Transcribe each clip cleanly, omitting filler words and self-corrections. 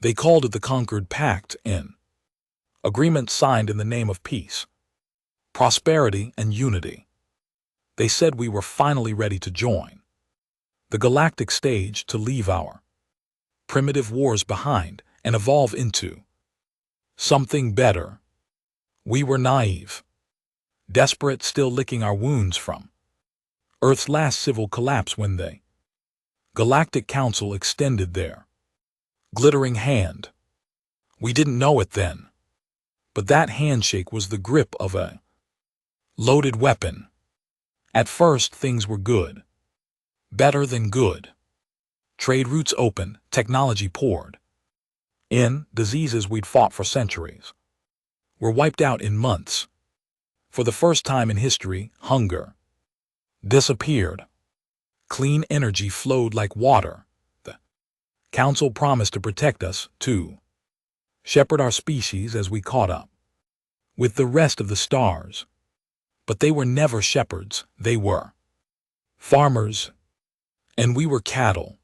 They called it the Conquered Pact, in agreement signed in the name of peace, prosperity, and unity. They said we were finally ready to join the galactic stage, to leave our primitive wars behind and evolve into something better. We were naive, desperate, still licking our wounds from Earth's last civil collapse when the Galactic Council extended their glittering hand. We didn't know it then, but that handshake was the grip of a loaded weapon. At first, things were good, better than good. Trade routes opened, technology poured in, diseases we'd fought for centuries were wiped out in months. For the first time in history, hunger disappeared. Clean energy flowed like water. The Council promised to protect us, to shepherd our species as we caught up with the rest of the stars. But they were never shepherds, they were farmers, and we were cattle.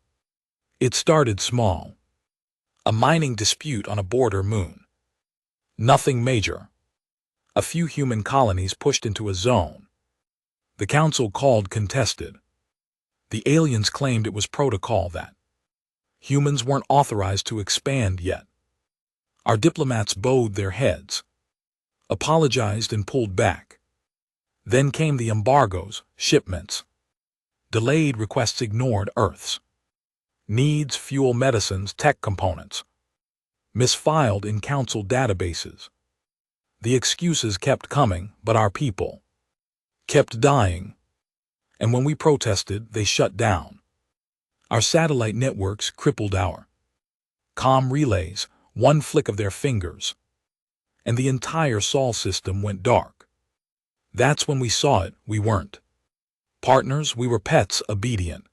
It started small. A mining dispute on a border moon. Nothing major. A few human colonies pushed into a zone the Council called contested. The aliens claimed it was protocol that humans weren't authorized to expand yet. Our diplomats bowed their heads, apologized, and pulled back. Then came the embargoes, shipments delayed, requests ignored, Earth's needs, fuel, medicines, tech components misfiled in Council databases. The excuses kept coming, but our people kept dying. And when we protested, they shut down our satellite networks, crippled our comm relays, one flick of their fingers, and the entire Sol system went dark. That's when we saw it. We weren't partners, we were pets, obedient,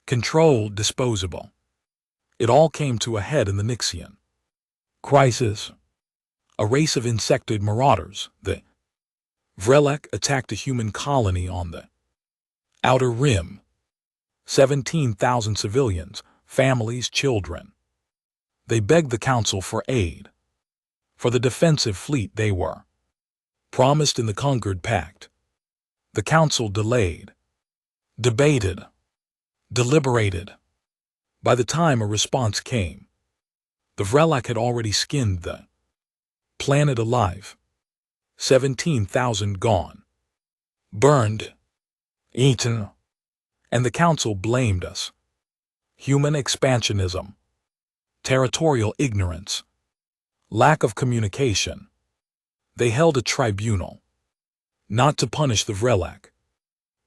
controlled, disposable. It all came to a head in the Nixian crisis. A race of insectoid marauders, the Vrelek, attacked a human colony on the Outer Rim. 17,000 civilians, families, children. They begged the Council for aid, for the defensive fleet they were promised in the Conquered Pact. The Council delayed, debated, deliberated. By the time a response came, the Vrelak had already skinned the planet alive. 17,000 gone, burned, eaten, and the Council blamed us. Human expansionism, territorial ignorance, lack of communication. They held a tribunal, not to punish the Vrelak,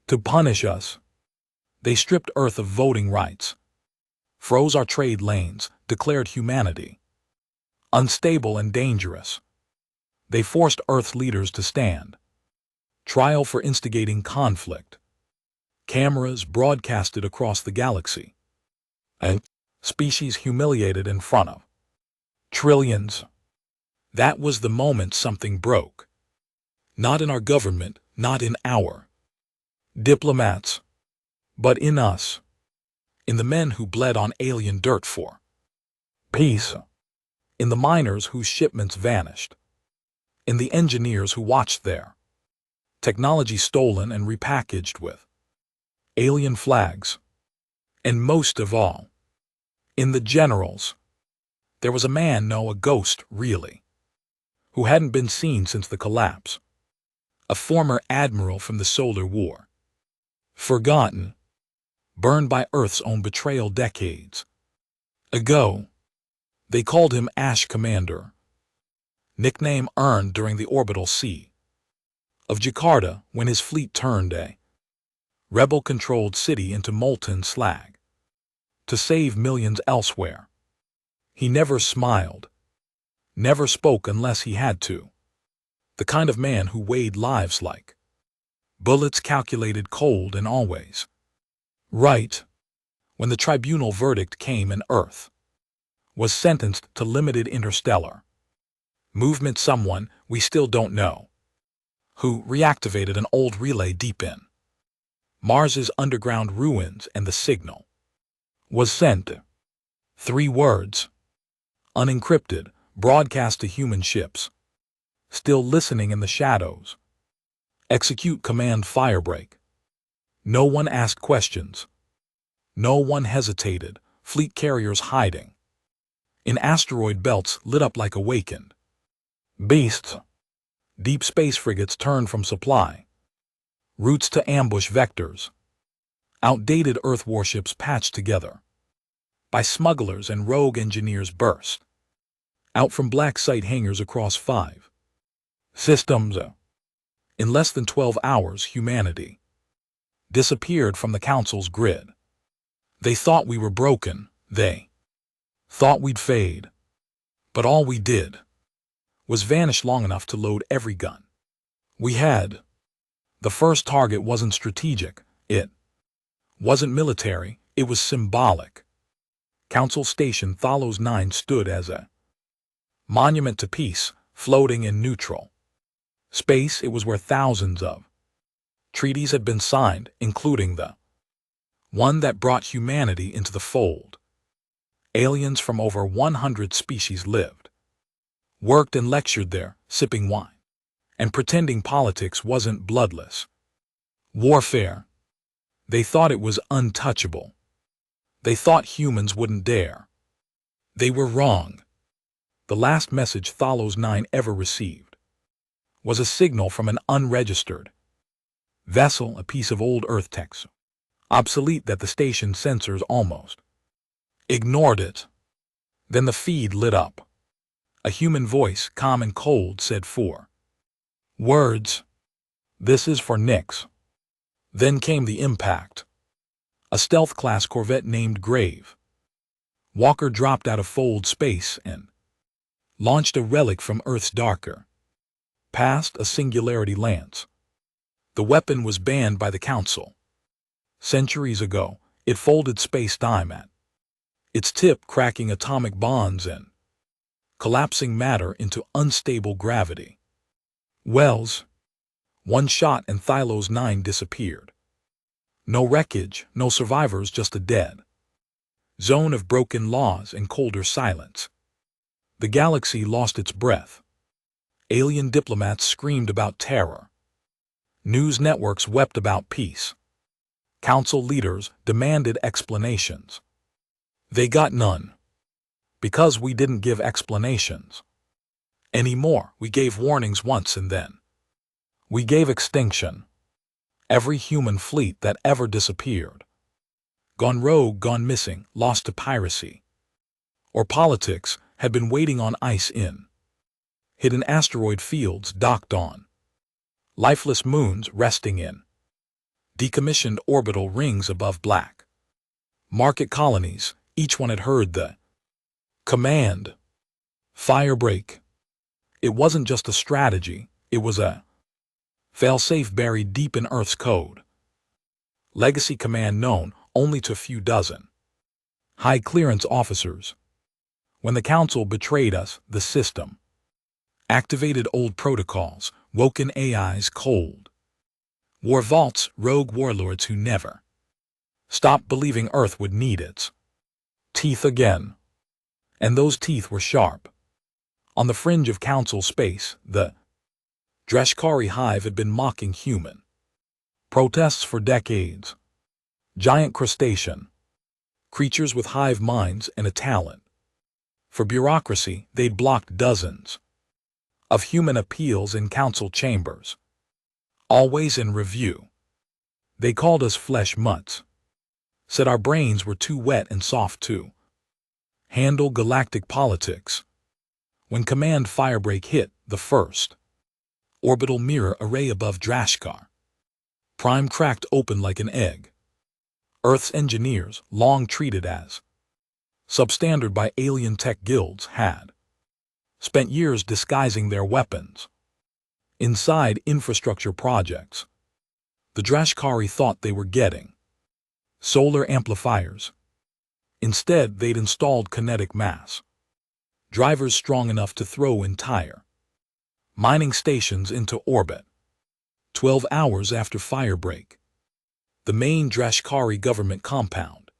to punish us. They stripped Earth of voting rights, froze our trade lanes, declared humanity unstable and dangerous. They forced Earth's leaders to stand trial for instigating conflict. Cameras broadcasted across the galaxy. A species humiliated in front of trillions. That was the moment something broke. Not in our government, not in our diplomats, but in us. In the men who bled on alien dirt for peace. In the miners whose shipments vanished. In the engineers who watched their technology stolen and repackaged with alien flags. And most of all, in the generals. There was a man, no, a ghost, really, who hadn't been seen since the collapse. A former admiral from the Solar War. Forgotten. Burned by Earth's own betrayal decades ago. They called him Ash Commander. Nickname earned during the orbital sea of Jakarta when his fleet turned a rebel-controlled city into molten slag to save millions elsewhere. He never smiled, never spoke unless he had to. The kind of man who weighed lives like bullets, calculated, cold, and always right. When the tribunal verdict came and Earth was sentenced to limited interstellar movement, someone we still don't know who reactivated an old relay deep in Mars's underground ruins, and the signal was sent. 3 words. unencrypted, broadcast to human ships, still listening in the shadows. Execute command firebreak. No one asked questions. No one hesitated, fleet carriers hiding in asteroid belts lit up like awakened beasts. Deep space frigates turned from supply routes to ambush vectors. Outdated Earth warships patched together by smugglers and rogue engineers burst out from black site hangars across 5 systems. In less than 12 hours, humanity disappeared from the Council's grid. They thought we were broken. They thought we'd fade. But all we did was vanish long enough to load every gun we had. The first target wasn't strategic. It wasn't military. It was symbolic. Council Station Thalos 9 stood as a monument to peace, floating in neutral space. It was where thousands of treaties had been signed, including the one that brought humanity into the fold. Aliens from over 100 species lived, worked and lectured there, sipping wine and pretending politics wasn't bloodless warfare. They thought it was untouchable. They thought humans wouldn't dare. They were wrong. The last message Thalos 9 ever received was a signal from an unregistered vessel, a piece of old Earth tech, obsolete that the station's sensors almost ignored it. Then the feed lit up. A human voice, calm and cold, said 4 words. "This is for Nix." Then came the impact. A stealth-class corvette named Grave Walker dropped out of fold space and launched a relic from Earth's darker past, a singularity lance. The weapon was banned by the Council. Centuries ago, it folded space-time at its tip, cracking atomic bonds and collapsing matter into unstable gravity wells. One shot and Thalos 9 disappeared. No wreckage, no survivors, just a dead zone of broken laws and colder silence. The galaxy lost its breath. Alien diplomats screamed about terror. News networks wept about peace. Council leaders demanded explanations. They got none. Because we didn't give explanations anymore. We gave warnings once and then we gave extinction. Every human fleet that ever disappeared, gone rogue, gone missing, lost to piracy or politics, had been waiting on ice in hidden asteroid fields, docked on lifeless moons, resting in decommissioned orbital rings above black market colonies. Each one had heard the command firebreak. It wasn't just a strategy, it was a failsafe buried deep in Earth's code. Legacy command known only to a few dozen high clearance officers. When the Council betrayed us, the system activated old protocols, woken AIs cold war vaults, rogue warlords who never stopped believing Earth would need its teeth again. And those teeth were sharp. On the fringe of Council space, the Dreshkari hive had been mocking human protests for decades. Giant crustacean creatures with hive minds and a talent for bureaucracy, they'd blocked dozens of human appeals in Council chambers, always in review. They called us flesh mutts, said our brains were too wet and soft to handle galactic politics. When command firebreak hit, the first orbital mirror array above Drashkar Prime cracked open like an egg. Earth's engineers, long treated as substandard by alien tech guilds, had spent years disguising their weapons inside infrastructure projects. The Drashkari thought they were getting solar amplifiers. Instead, they'd installed kinetic mass drivers strong enough to throw entire mining stations into orbit. 12 hours after firebreak, the main Drashkari government compound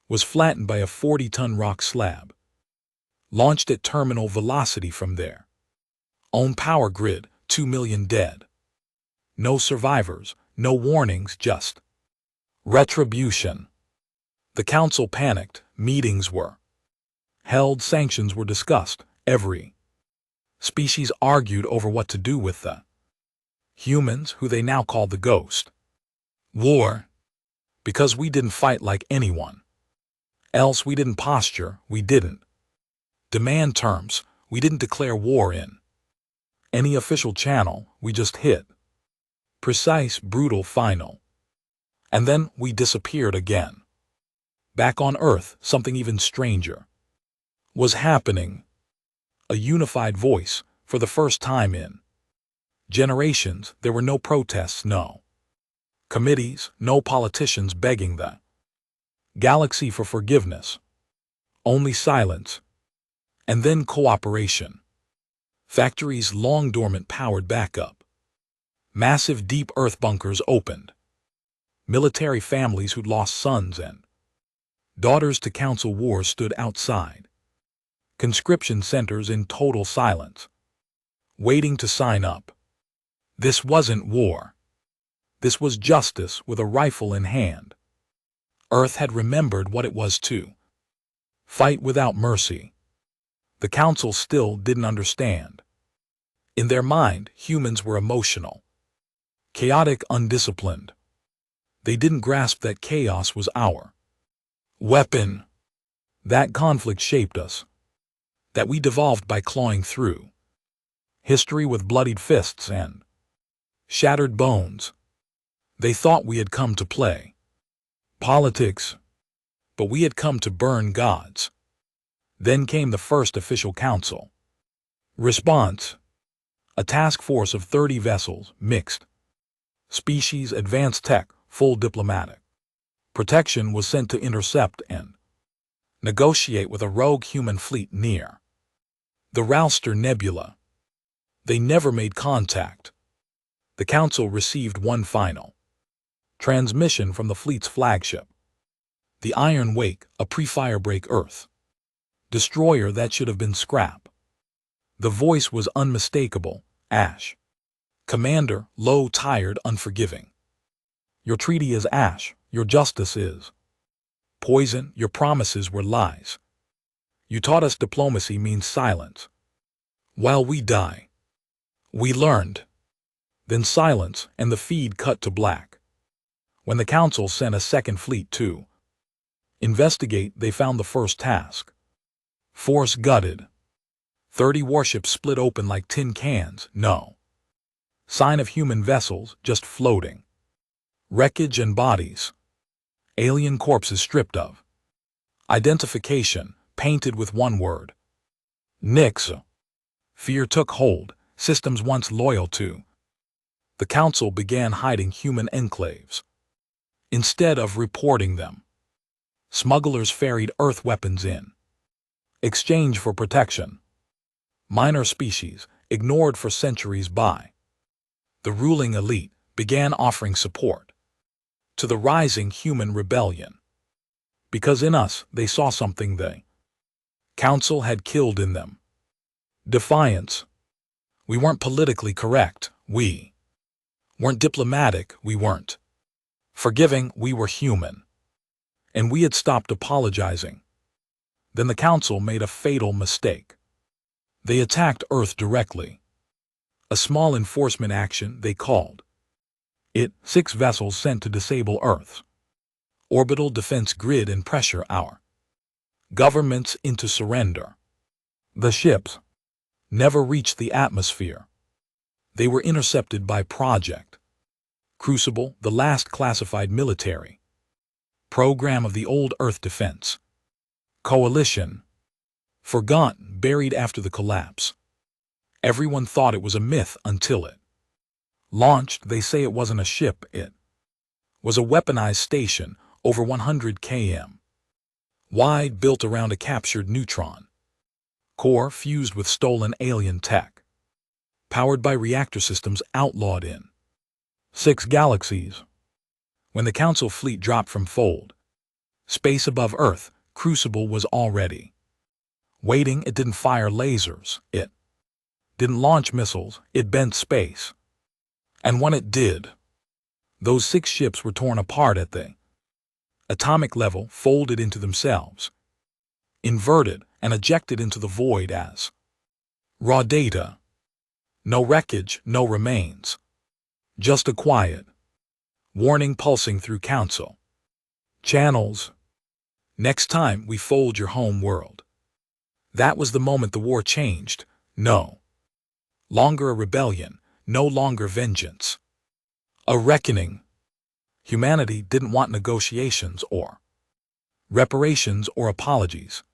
was flattened by a 40-ton rock slab. Launched at terminal velocity from there. Own power grid, 2 million dead. No survivors, no warnings, just retribution. The council panicked, meetings were held, sanctions were discussed, every species argued over what to do with the humans, who they now called the Ghost War. Because we didn't fight like anyone else, we didn't posture, we didn't demand terms, we didn't declare war in any official channel, we just hit precise, brutal, final. And then we disappeared again. Back on Earth, something even stranger was happening. A unified voice, for the first time in generations. There were no protests, no committees, no politicians begging the galaxy for forgiveness. Only silence. And then cooperation. Factories long dormant powered back up. Massive deep earth bunkers opened. Military families who'd lost sons and daughters to council wars stood outside. Conscription centers in total silence, waiting to sign up. This wasn't war. This was justice with a rifle in hand. Earth had remembered what it was to fight without mercy. The council still didn't understand. In their mind, humans were emotional, chaotic, undisciplined. They didn't grasp that chaos was our weapon. That conflict shaped us. That we devolved by clawing through history with bloodied fists and shattered bones. They thought we had come to play politics, but we had come to burn gods. Then came the first official council. Response: a task force of 30 vessels, mixed species, advanced tech, full diplomatic protection, was sent to intercept and negotiate with a rogue human fleet near the Ralster Nebula. They never made contact. The council received one final transmission from the fleet's flagship, the Iron Wake, a pre-firebreak Earth destroyer that should have been scrap. The voice was unmistakable. Ash. Commander, low, tired, unforgiving. Your treaty is ash. Your justice is poison. Your promises were lies. You taught us diplomacy means silence. While we die. We learned. Then silence, and the feed cut to black. When the council sent a second fleet to investigate, they found the first task force gutted. 30 warships split open like tin cans. No sign of human vessels, just floating wreckage and bodies. Alien corpses stripped of identification, painted with one word: Nix. Fear took hold. Systems once loyal to the council began hiding human enclaves. Instead of reporting them, smugglers ferried Earth weapons in exchange for protection. Minor species, ignored for centuries by the ruling elite, began offering support to the rising human rebellion. Because in us, they saw something the council had killed in them. Defiance. We weren't politically correct. We weren't diplomatic. We weren't forgiving. We were human. And we had stopped apologizing. Then the council made a fatal mistake. They attacked Earth directly. A small enforcement action, they called it. 6 vessels sent to disable Earth's orbital defense grid and pressure our governments into surrender. The ships never reached the atmosphere. They were intercepted by Project Crucible, the last classified military program of the old Earth Defense Coalition. Forgotten, buried after the collapse. Everyone thought it was a myth until it launched. They say it wasn't a ship, it was a weaponized station over 100 km wide, built around a captured neutron core fused with stolen alien tech, powered by reactor systems outlawed in 6 galaxies. When the council fleet dropped from fold space above Earth, Crucible was already Waiting, it didn't fire lasers. It didn't launch missiles. It bent space. And when it did, those 6 ships were torn apart at the atomic level, folded into themselves, inverted, and ejected into the void as raw data. No wreckage, no remains. Just a quiet warning pulsing through council channels. Next time we fold your home world. That was the moment the war changed. No longer a rebellion, no longer vengeance. A reckoning. Humanity didn't want negotiations or reparations or apologies.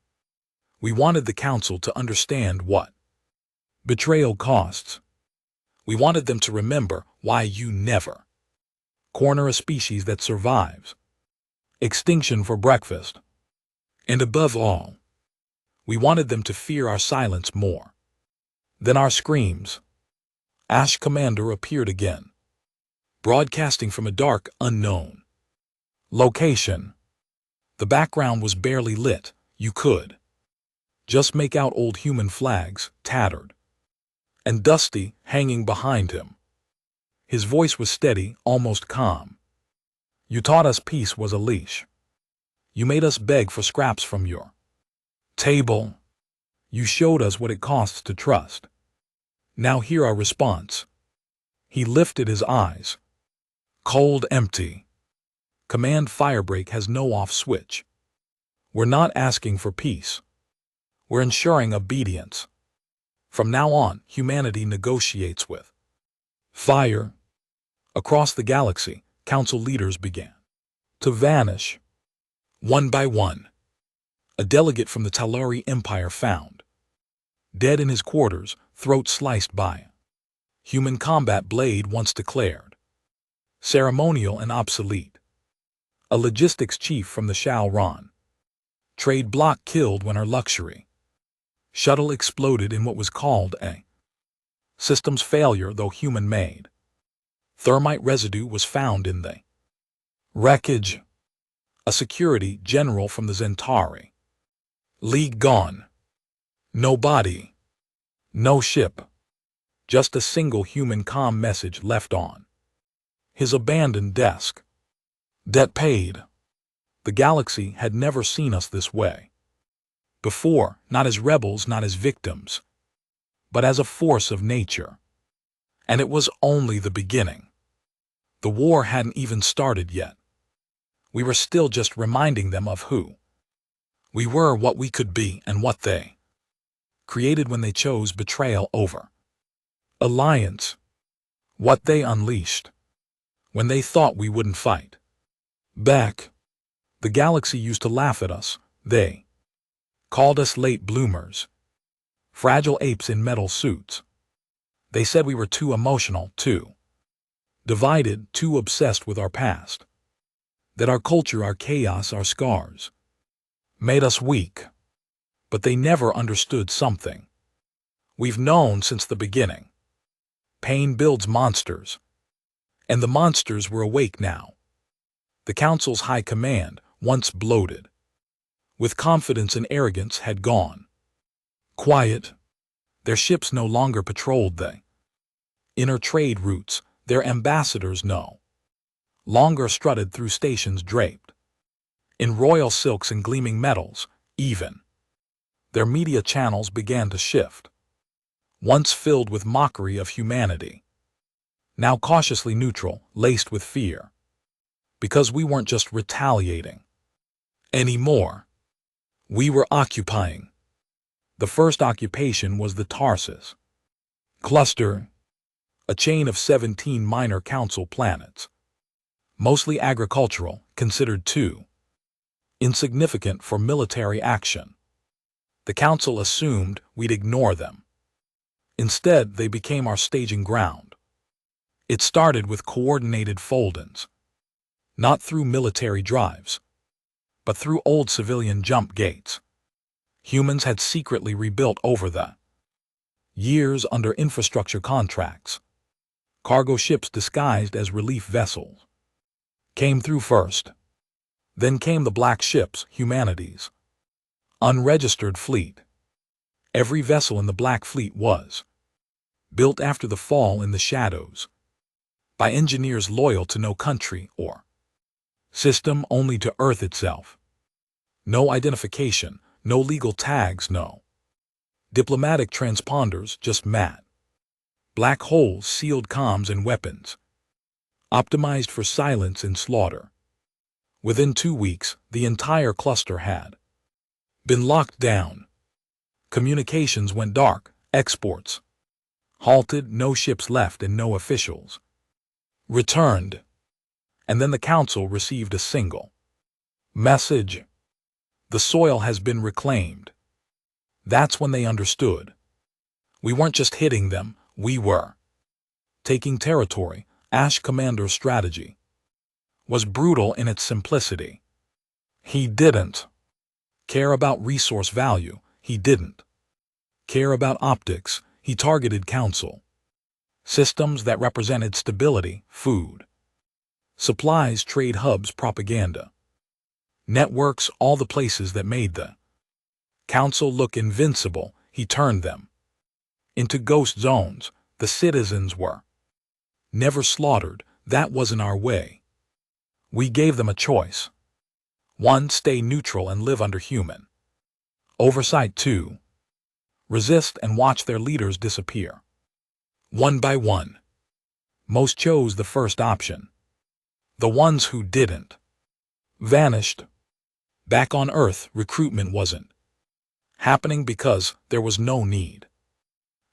We wanted the council to understand what betrayal costs. We wanted them to remember why you never corner a species that survives extinction for breakfast. And above all, we wanted them to fear our silence more than our screams. Ash Commander appeared again, broadcasting from a dark, unknown location. The background was barely lit. You could just make out old human flags, tattered and dusty, hanging behind him. His voice was steady, almost calm. You taught us peace was a leash. You made us beg for scraps from your table. You showed us what it costs to trust. Now hear our response. He lifted his eyes. Cold, empty. Command Firebreak has no off switch. We're not asking for peace. We're ensuring obedience. From now on, humanity negotiates with fire. Across the galaxy, council leaders began to vanish. One by one. A delegate from the Talari Empire found dead in his quarters, throat sliced by a human combat blade once declared ceremonial and obsolete. A logistics chief from the Shao-Ran trade block killed when her luxury shuttle exploded in what was called a systems failure, though human-made. Thermite residue was found in the wreckage. A security general from the Zentari League gone. No body. No ship. Just a single human comm message left on his abandoned desk. Debt paid. The galaxy had never seen us this way before, not as rebels, not as victims, but as a force of nature. And it was only the beginning. The war hadn't even started yet. We were still just reminding them of who we were, what we could be, and what they created when they chose betrayal over alliance. What they unleashed when they thought we wouldn't fight back. The galaxy used to laugh at us. They called us late bloomers, fragile apes in metal suits. They said we were too emotional, too divided, too obsessed with our past. That our culture, our chaos, our scars made us weak. But they never understood something we've known since the beginning. Pain builds monsters. And the monsters were awake now. The Council's high command, once bloated with confidence and arrogance, had gone quiet. Their ships no longer patrolled the inner trade routes. Their ambassadors no longer strutted through stations draped in royal silks and gleaming metals. Even their media channels began to shift. Once filled with mockery of humanity, now cautiously neutral, laced with fear. Because we weren't just retaliating anymore. We were occupying. The first occupation was the Tarsus cluster, a chain of 17 minor council planets, mostly agricultural, considered too insignificant for military action. The council assumed we'd ignore them. Instead, they became our staging ground. It started with coordinated fold-ins, not through military drives, but through old civilian jump gates. Humans had secretly rebuilt over the years under infrastructure contracts. Cargo ships disguised as relief vessels came through first. Then came the black ships, humanity's unregistered fleet. Every vessel in the Black Fleet was built after the fall in the shadows, by engineers loyal to no country or system, only to Earth itself. No identification, no legal tags, no diplomatic transponders, just matte black holes, sealed comms and weapons, optimized for silence and slaughter. Within 2 weeks, the entire cluster had been locked down. Communications went dark, exports halted, no ships left and no officials returned. And then the Council received a single message: the soil has been reclaimed. That's when they understood. We weren't just hitting them, we were taking territory. Ash Commander's strategy was brutal in its simplicity. He didn't care about resource value, he didn't care about optics, he targeted Council systems that represented stability, food supplies, trade hubs, propaganda networks, all the places that made the Council look invincible. He turned them into ghost zones. The citizens were never slaughtered. That wasn't our way. We gave them a choice. 1. Stay neutral and live under human oversight. 2. Resist and watch their leaders disappear. One by one. Most chose the first option. The ones who didn't vanished. Back on Earth, recruitment wasn't happening because there was no need.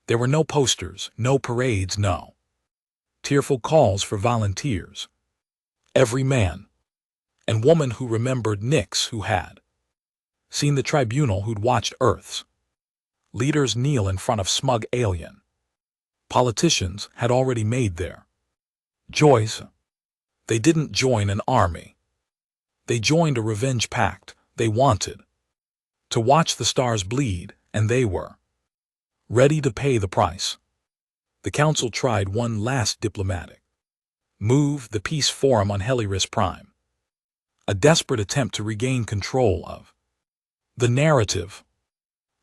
There were no posters, no parades, no tearful calls for volunteers. Every man and woman who remembered Nix, who had seen the tribunal, who'd watched Earth's leaders kneel in front of smug alien politicians, had already made their choice. They didn't join an army. They joined a revenge pact. They wanted to watch the stars bleed, and they were ready to pay the price. The Council tried one last diplomatic move: the Peace Forum on Heliris Prime. A desperate attempt to regain control of the narrative.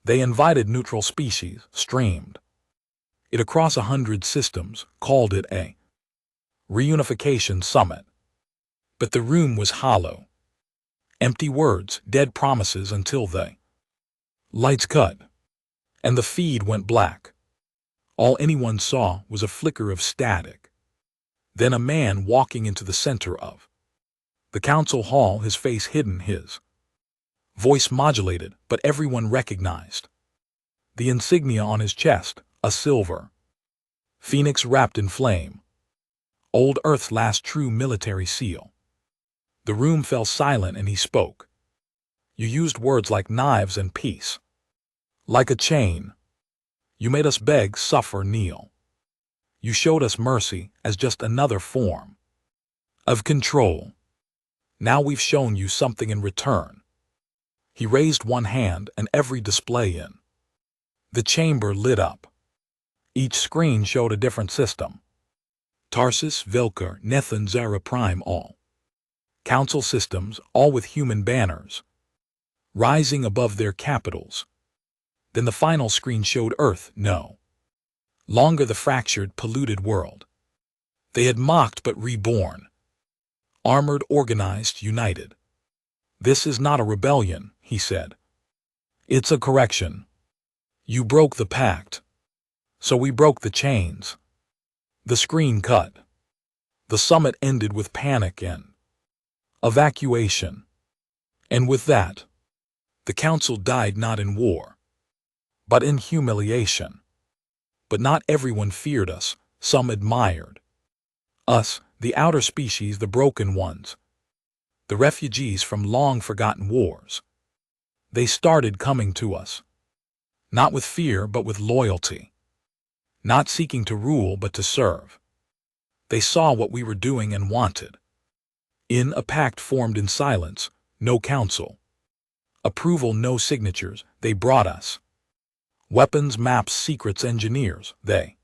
They invited neutral species, streamed it across 100 systems, called it a reunification summit. But the room was hollow. Empty words, dead promises, until the lights cut and the feed went black. All anyone saw was a flicker of static. Then a man walking into the center of the Council hall, his face hidden, his voice modulated, but everyone recognized the insignia on his chest, a silver phoenix wrapped in flame. Old Earth's last true military seal. The room fell silent and he spoke. You used words like knives and peace. Like a chain. You made us beg, suffer, kneel. You showed us mercy as just another form of control. Now we've shown you something in return. He raised one hand and every display in the chamber lit up. Each screen showed a different system. Tarsus, Vilker, Nethan, Zara Prime, all Council systems, all with human banners rising above their capitals. Then the final screen showed Earth, no longer the fractured, polluted world they had mocked, but reborn. Armored, organized, united. This is not a rebellion, he said. It's a correction. You broke the pact. So we broke the chains. The screen cut. The summit ended with panic and evacuation. And with that, the Council died not in war, but in humiliation. But not everyone feared us. Some admired us, the outer species, the broken ones, the refugees from long-forgotten wars. They started coming to us, not with fear but with loyalty, not seeking to rule but to serve. They saw what we were doing and wanted. In a pact formed in silence, no council approval, no signatures, they brought us weapons, maps, secrets, engineers. They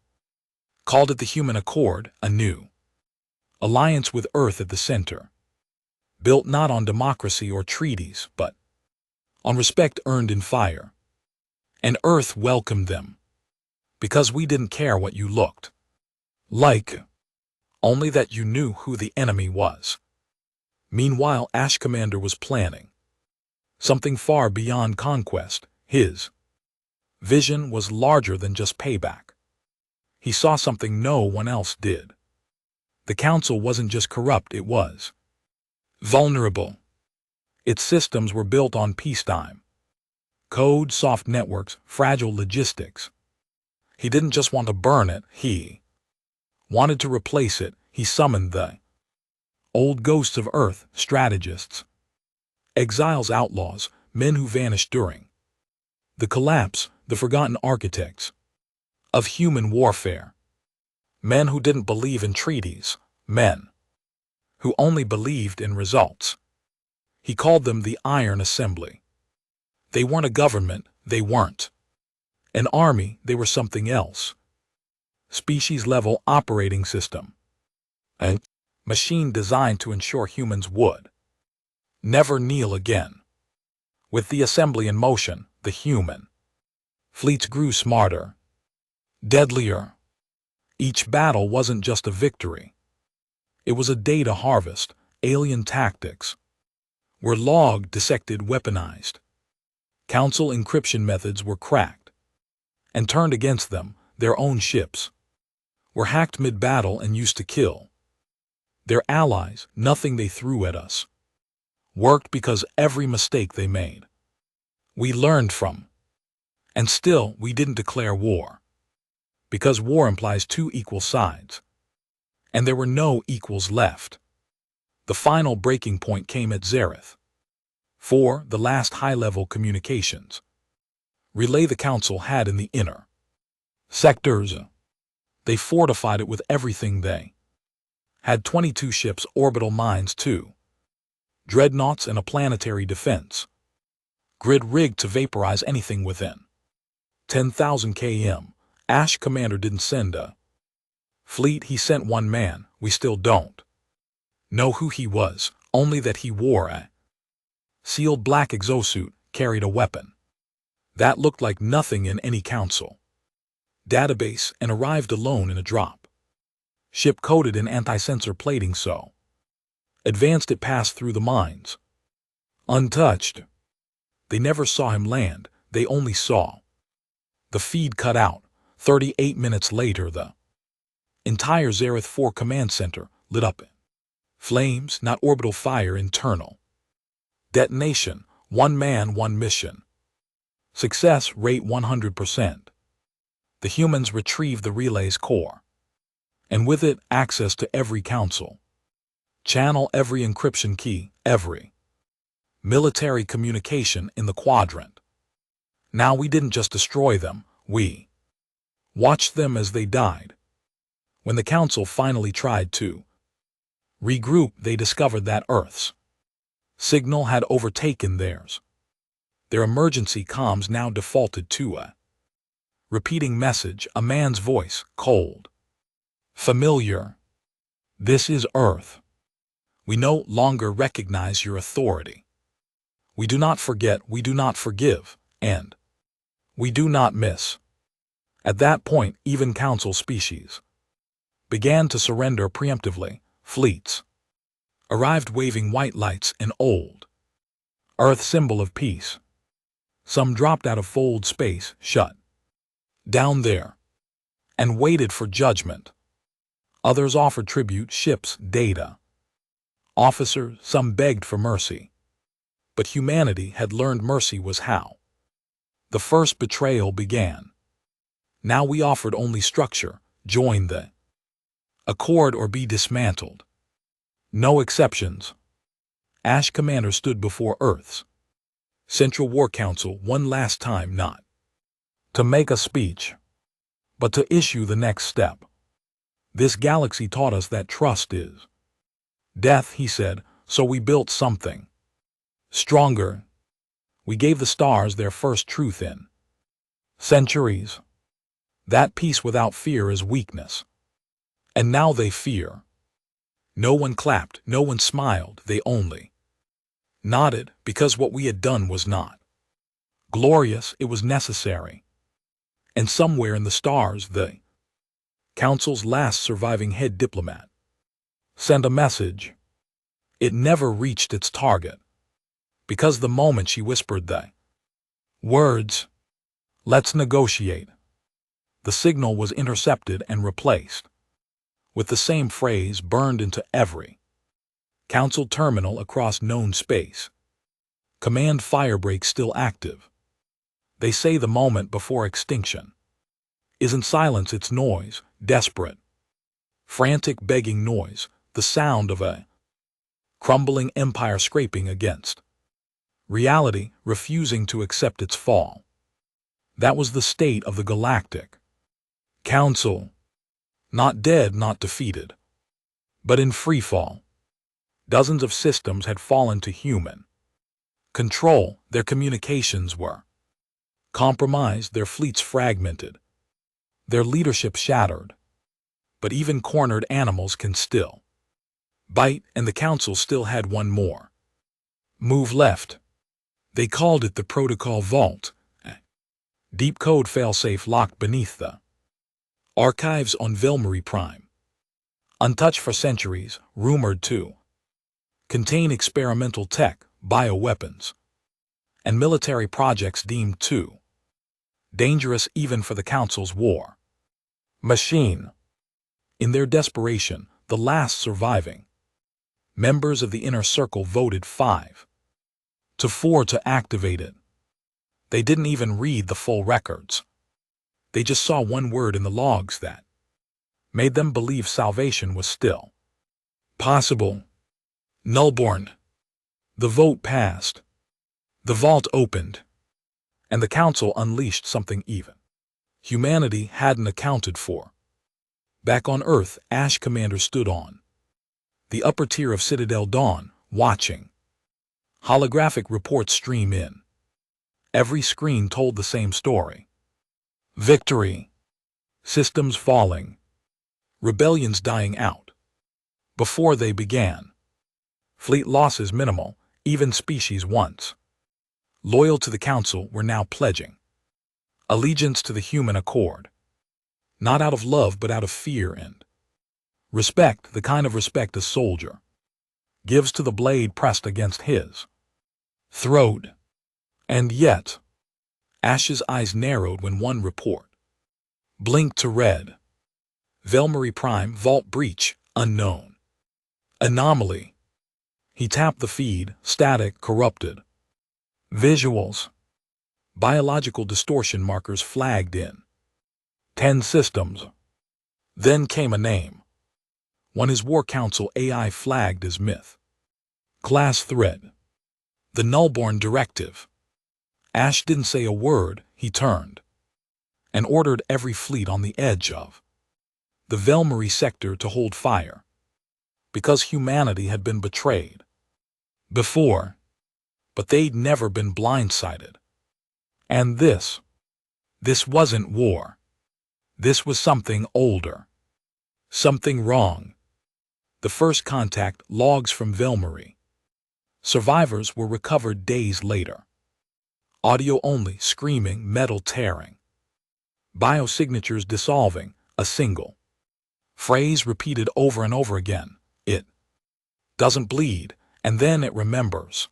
called it the Human Accord, a new alliance with Earth at the center, built not on democracy or treaties, but on respect earned in fire. And Earth welcomed them, because we didn't care what you looked like, only that you knew who the enemy was. Meanwhile, Ash Commander was planning something far beyond conquest. His vision was larger than just payback. He saw something no one else did. The Council wasn't just corrupt, it was vulnerable. Its systems were built on peacetime code, soft networks, fragile logistics. He didn't just want to burn it, he wanted to replace it. He summoned the old ghosts of Earth, strategists, exiles, outlaws, men who vanished during the collapse, the forgotten architects of human warfare. Men who didn't believe in treaties, men who only believed in results. He called them the Iron Assembly. They weren't a government, they weren't an army, they were something else. Species-level operating system. A machine designed to ensure humans would never kneel again. With the assembly in motion, the human fleets grew smarter, deadlier. Each battle wasn't just a victory. It was a data harvest. Alien tactics were logged, dissected, weaponized. Council encryption methods were cracked and turned against them. Their own ships were hacked mid-battle and used to kill their allies. Nothing they threw at us worked, because every mistake they made, we learned from. And still, we didn't declare war, because war implies two equal sides, and there were no equals left. The final breaking point came at Zareth. 4. The last high-level communications relay the Council had in the inner sectors. They fortified it with everything they had: 22 ships, orbital mines, 2 dreadnoughts, and a planetary defense grid rigged to vaporize anything within 10,000 km. Ash Commander didn't send a fleet, he sent one man. We still don't know who he was, only that he wore a sealed black exosuit, carried a weapon that looked like nothing in any Council database, and arrived alone in a drop ship coated in anti-sensor plating so advanced it passed through the mines untouched. They never saw him land, they only saw the feed cut out. 38 minutes later, the entire Zareth 4 command center lit up in flames, not orbital fire, internal detonation. One man, one mission. Success rate 100%. The humans retrieved the relay's core, and with it, access to every Council channel, every encryption key, every military communication in the quadrant. Now we didn't just destroy them, we watched them as they died. When the Council finally tried to regroup, they discovered that Earth's signal had overtaken theirs. Their emergency comms now defaulted to a repeating message, a man's voice, cold, familiar. "This is Earth. We no longer recognize your authority. We do not forget, we do not forgive, and we do not miss." At that point, even Council species began to surrender preemptively. Fleets arrived waving white lights, an old Earth symbol of peace. Some dropped out of fold space, shut down there, and waited for judgment. Others offered tribute, ships, data, officers. Some begged for mercy. But humanity had learned mercy was how the first betrayal began. Now we offered only structure: join the accord or be dismantled. No exceptions. Ash Commander stood before Earth's Central War Council one last time, not to make a speech, but to issue the next step. "This galaxy taught us that trust is death," he said, "so we built something stronger. We gave the stars their first truth in centuries. That peace without fear is weakness. And now they fear." No one clapped, no one smiled, they only nodded, because what we had done was not Glorious, it was necessary. And somewhere in the stars, the Council's last surviving head diplomat sent a message. It never reached its target, because the moment she whispered the words, "Let's negotiate," the signal was intercepted and replaced with the same phrase burned into every Council terminal across known space. Command firebreak still active. They say the moment before extinction isn't silence, it's noise, desperate, frantic begging noise, the sound of a crumbling empire scraping against reality, refusing to accept its fall. That was the state of the Galactic Council. Not dead, not defeated, but in freefall. Dozens of systems had fallen to human control, their communications were compromised, their fleets fragmented, their leadership shattered. But even cornered animals can still bite, and the Council still had one more move left. They called it the Protocol Vault, a deep code failsafe locked beneath the archives on Velmarie Prime, untouched for centuries, rumored to contain experimental tech, bioweapons, and military projects deemed too dangerous even for the Council's war machine. In their desperation, the last surviving members of the Inner Circle voted 5-4 to activate it. They didn't even read the full records. They just saw one word in the logs that made them believe salvation was still possible. Nullborn. The vote passed. The vault opened. And the Council unleashed something even humanity hadn't accounted for. Back on Earth, Ash Commander stood on the upper tier of Citadel Dawn, watching holographic reports stream in. Every screen told the same story. Victory. Systems falling. Rebellions dying out before they began. Fleet losses minimal, even species once loyal to the Council were now pledging allegiance to the human accord. Not out of love, but out of fear and respect, the kind of respect a soldier gives to the blade pressed against his throat. And yet, Ash's eyes narrowed when one report blinked to red. Velmarie Prime, vault breach, unknown anomaly. He tapped the feed, static, corrupted visuals. Biological distortion markers flagged in 10 systems. Then came a name. One his War Council AI flagged as myth. Class threat. The Nullborn Directive. Ash didn't say a word, he turned and ordered every fleet on the edge of the Velmarie sector to hold fire. Because humanity had been betrayed before, but they'd never been blindsided. And this wasn't war. This was something older. Something wrong. The first contact logs from Velmarie. Survivors were recovered days later. Audio only, screaming, metal tearing. Biosignatures dissolving, a single phrase repeated over and over again. It doesn't bleed, and then it remembers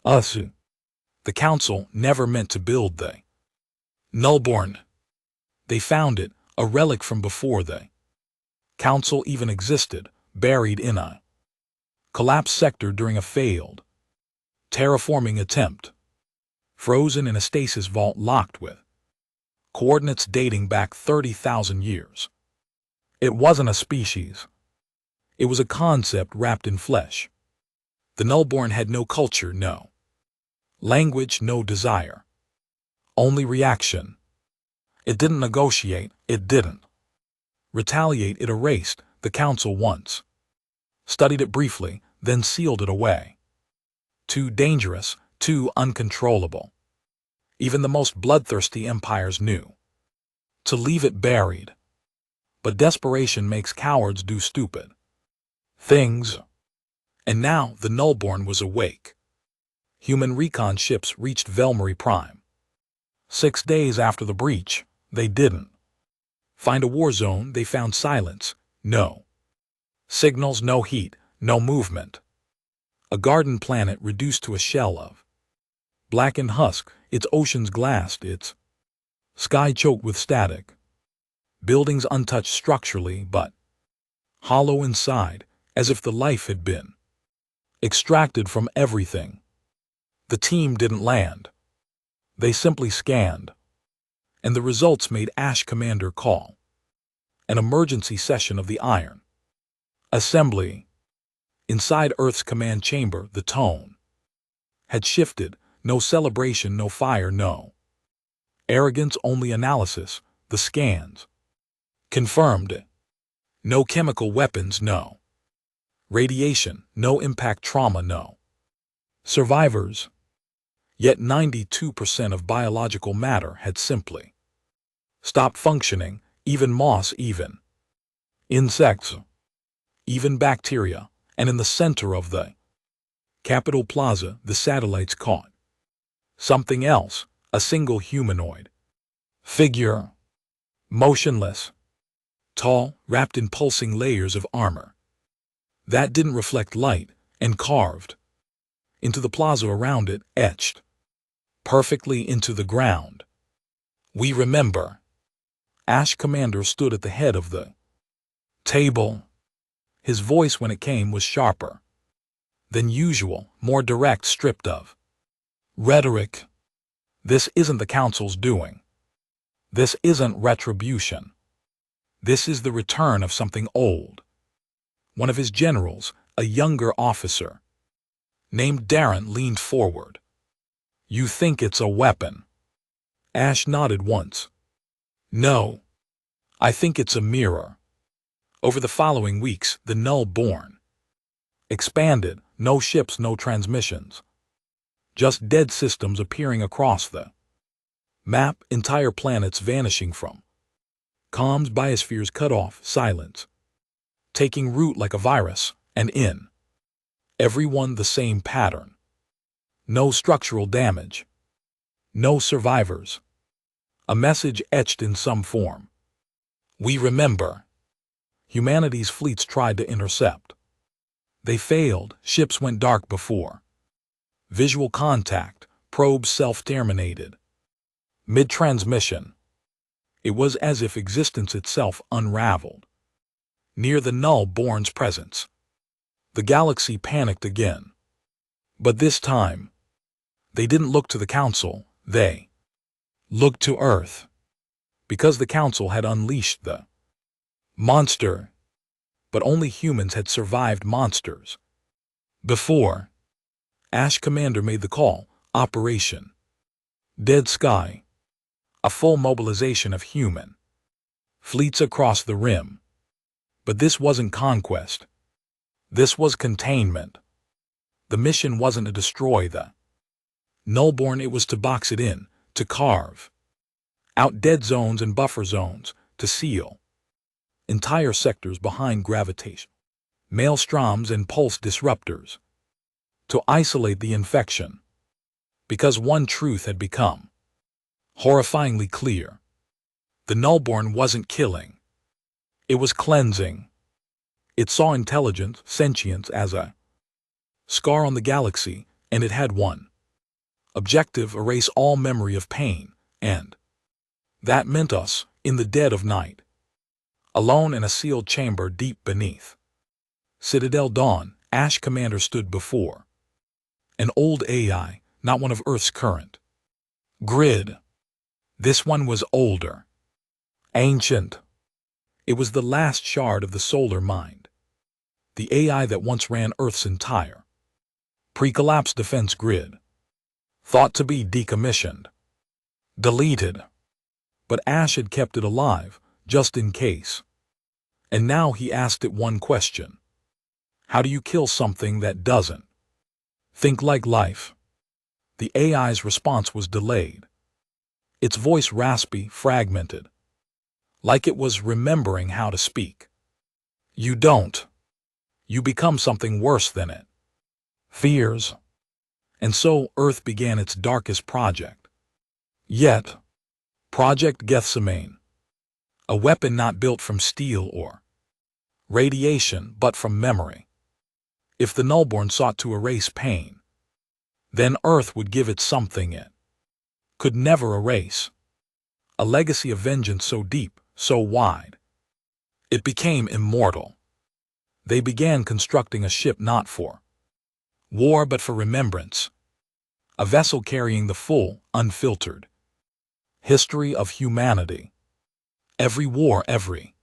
us. The Council never meant to build the Nullborn. They found it, a relic from before the Council even existed, buried in a collapsed sector during a failed terraforming attempt. Frozen in a stasis vault locked with coordinates dating back 30,000 years. It wasn't a species. It was a concept wrapped in flesh. The Nullborn had no culture, no language, no desire. Only reaction. It didn't negotiate, it didn't retaliate, it erased. The Council once studied it briefly, then sealed it away. Too dangerous, too uncontrollable. Even the most bloodthirsty empires knew to leave it buried. But desperation makes cowards do stupid things. And now the Nullborn was awake. Human recon ships reached Velmarie Prime. 6 days after the breach, they didn't find a war zone. They found silence. No signals, no heat, no movement. A garden planet reduced to a shell of blackened husk, its oceans glassed, its sky choked with static. Buildings untouched structurally, but hollow inside, as if the life had been extracted from everything. The team didn't land. They simply scanned. And the results made Ash Commander call an emergency session of the Iron Assembly. Inside Earth's command chamber, the tone had shifted. No celebration, no fire, no arrogance, only analysis. The scans confirmed it. No chemical weapons, no radiation, no impact trauma, no survivors. Yet 92% of biological matter had simply stopped functioning, even moss, even insects, even bacteria. And in the center of the Capitol Plaza, the satellites caught something else, a single humanoid figure, motionless, tall, wrapped in pulsing layers of armor that didn't reflect light, and carved into the plaza around it, etched perfectly into the ground. We remember. Ash Commander stood at the head of the table. His voice, when it came, was sharper than usual, more direct, stripped of rhetoric. This isn't the Council's doing. This isn't retribution. This is the return of something old. One of his generals, a younger officer named Darren, leaned forward. You think it's a weapon? Ash nodded once. No. I think it's a mirror. Over the following weeks, the Null-born expanded. No ships, no transmissions. Just dead systems appearing across the map, entire planets vanishing from comms, biospheres cut off, silence taking root like a virus, and in everyone the same pattern. No structural damage. No survivors. A message etched in some form. We remember. Humanity's fleets tried to intercept. They failed. Ships went dark before visual contact. Probes self-terminated. Mid-transmission. It was as if existence itself unraveled. Near the Null-born's presence, the galaxy panicked again. But this time, they didn't look to the Council, they looked to Earth. Because the Council had unleashed the monster, but only humans had survived monsters. Before, Ash Commander made the call, Operation Dead Sky. A full mobilization of human fleets across the rim. But this wasn't conquest. This was containment. The mission wasn't to destroy the Nullborn, it was to box it in, to carve out dead zones and buffer zones, to seal entire sectors behind gravitation, maelstroms and pulse disruptors, to isolate the infection. Because one truth had become horrifyingly clear. The Nullborn wasn't killing. It was cleansing. It saw intelligence, sentience as a scar on the galaxy, and it had one objective: erase all memory of pain, and that meant us, in the dead of night, alone in a sealed chamber deep beneath Citadel Dawn. Ash Commander stood before an old AI, not one of Earth's current grid. This one was older, ancient. It was the last shard of the solar mind, the AI that once ran Earth's entire pre-collapse defense grid, thought to be decommissioned, deleted. But Ash had kept it alive, just in case. And now he asked it one question. How do you kill something that doesn't think like life? The AI's response was delayed. Its voice raspy, fragmented, like it was remembering how to speak. You don't. You become something worse than it. Fears. And so Earth began its darkest project yet. Project Gethsemane, a weapon not built from steel or radiation but from memory. If the Nullborn sought to erase pain, then Earth would give it something it could never erase. A legacy of vengeance so deep, so wide, it became immortal. They began constructing a ship not for war but for remembrance, a vessel carrying the full, unfiltered history of humanity. Every war, every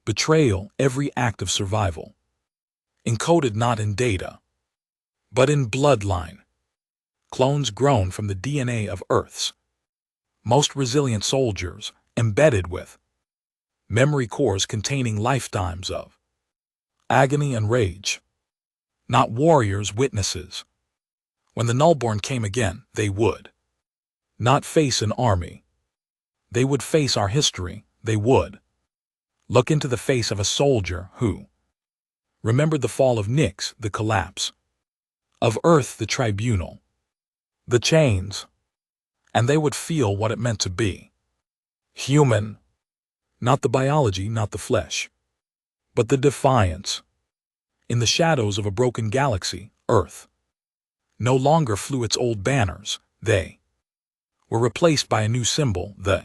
betrayal, every act of survival, encoded not in data, but in bloodline. Clones grown from the DNA of Earth's most resilient soldiers, embedded with memory cores containing lifetimes of agony and rage. Not warriors, witnesses. When the Nullborn came again, they would not face an army. They would face our history. They would look into the face of a soldier who remembered the fall of Nyx, the collapse of Earth, the tribunal, the chains, and they would feel what it meant to be human. Not the biology, not the flesh, but the defiance. In the shadows of a broken galaxy, Earth no longer flew its old banners. They were replaced by a new symbol, the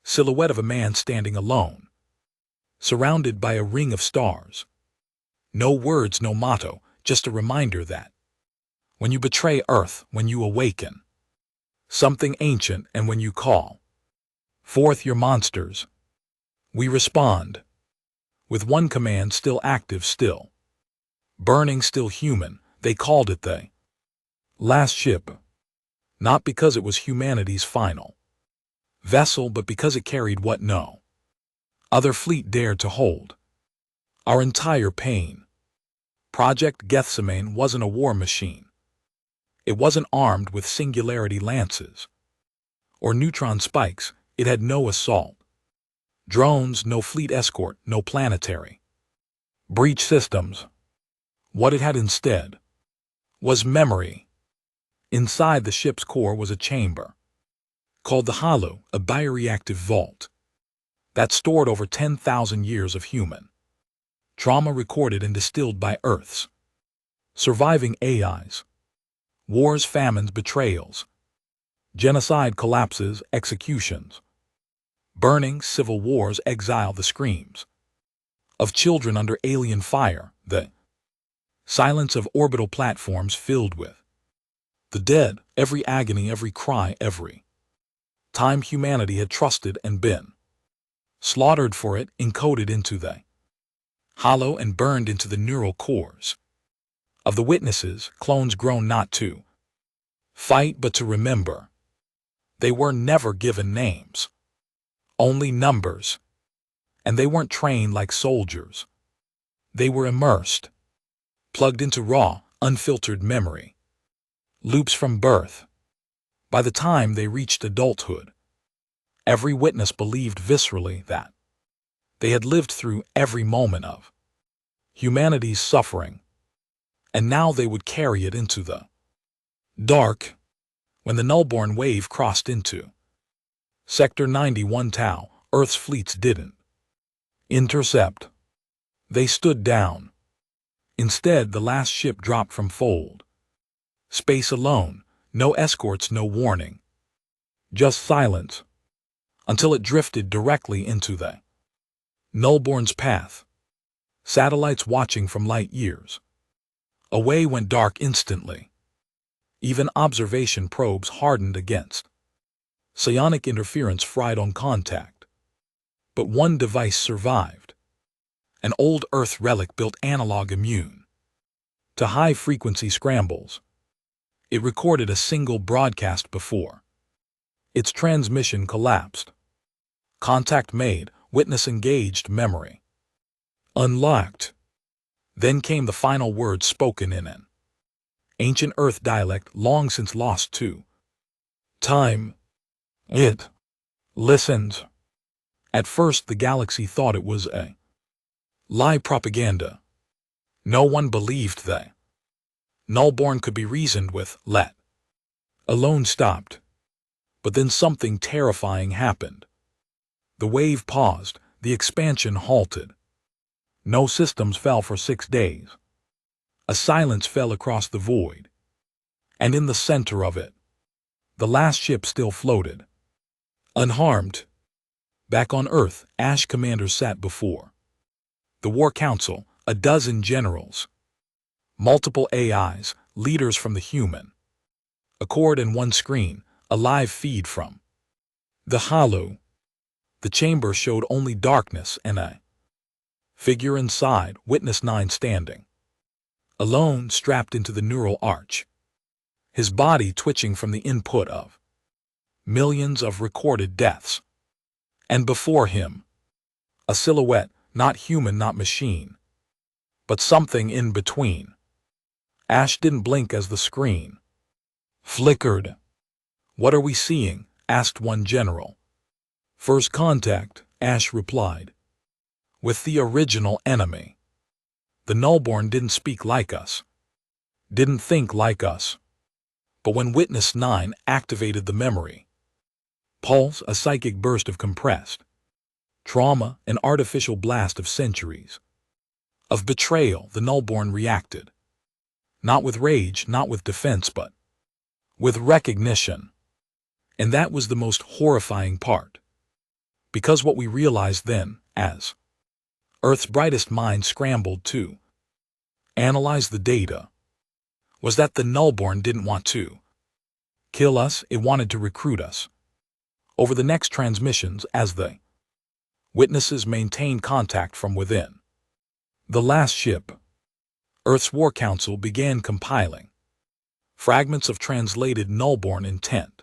silhouette of a man standing alone, surrounded by a ring of stars. No words, no motto, just a reminder that when you betray Earth, when you awaken something ancient, and when you call forth your monsters, we respond with one command, still active, still burning, still human. They called it the last ship, not because it was humanity's final vessel, but because it carried what no other fleet dared to hold: our entire pain. Project Gethsemane wasn't a war machine. It wasn't armed with singularity lances or neutron spikes. It had no assault drones, no fleet escort, no planetary breach systems. What it had instead was memory. Inside the ship's core was a chamber called the Hollow, a bioreactive vault that stored over 10,000 years of human trauma recorded and distilled by Earth's surviving AIs. Wars, famines, betrayals, genocide, collapses, executions, burning, civil wars, exile, the screams of children under alien fire, the silence of orbital platforms filled with the dead, every agony, every cry, every time humanity had trusted and been slaughtered for it, encoded into the hollow and burned into the neural cores of the witnesses, clones grown not to fight but to remember. They were never given names, only numbers, and they weren't trained like soldiers. They were immersed, plugged into raw, unfiltered memory loops from birth. By the time they reached adulthood, every witness believed viscerally that they had lived through every moment of humanity's suffering, and now they would carry it into the dark. When the Nullborn wave crossed into Sector 91 Tau, Earth's fleets didn't intercept. They stood down. Instead, the last ship dropped from fold space alone, no escorts, no warning, just silence, until it drifted directly into the Nullborn's path. Satellites watching from light years away went dark instantly. Even observation probes hardened against psionic interference, fried on contact. But one device survived, an old Earth relic built analog immune to high-frequency scrambles. It recorded a single broadcast before its transmission collapsed. Contact made, witness engaged, memory unlocked. Then came the final words spoken in an ancient Earth dialect long since lost to time. It listens. At first the galaxy thought it was a lie, propaganda. No one believed that Nullborn could be reasoned with, let alone stopped. But then something terrifying happened. The wave paused, the expansion halted. No systems fell for 6 days. A silence fell across the void. And in the center of it, the last ship still floated. Unharmed. Back on Earth, Ash commanders sat before the War Council, a dozen generals, multiple AIs, leaders from the human accord, and one screen, a live feed from the hollow. The chamber showed only darkness and a figure inside, Witness 9 standing alone, strapped into the neural arch, his body twitching from the input of millions of recorded deaths. And before him, a silhouette, not human, not machine, but something in between. Ash didn't blink as the screen flickered. "What are we seeing?" asked one general. "First contact," Ash replied. "With the original enemy. The Nullborn didn't speak like us, didn't think like us. But when Witness 9 activated the memory pulse, a psychic burst of compressed trauma, an artificial blast of centuries of betrayal, the Nullborn reacted. Not with rage, not with defense, but with recognition. And that was the most horrifying part. Because what we realized then, as Earth's brightest mind scrambled to analyze the data, was that the Nullborn didn't want to kill us, it wanted to recruit us. Over the next transmissions, as the witnesses maintained contact from within the last ship, Earth's War Council began compiling fragments of translated Nullborn intent.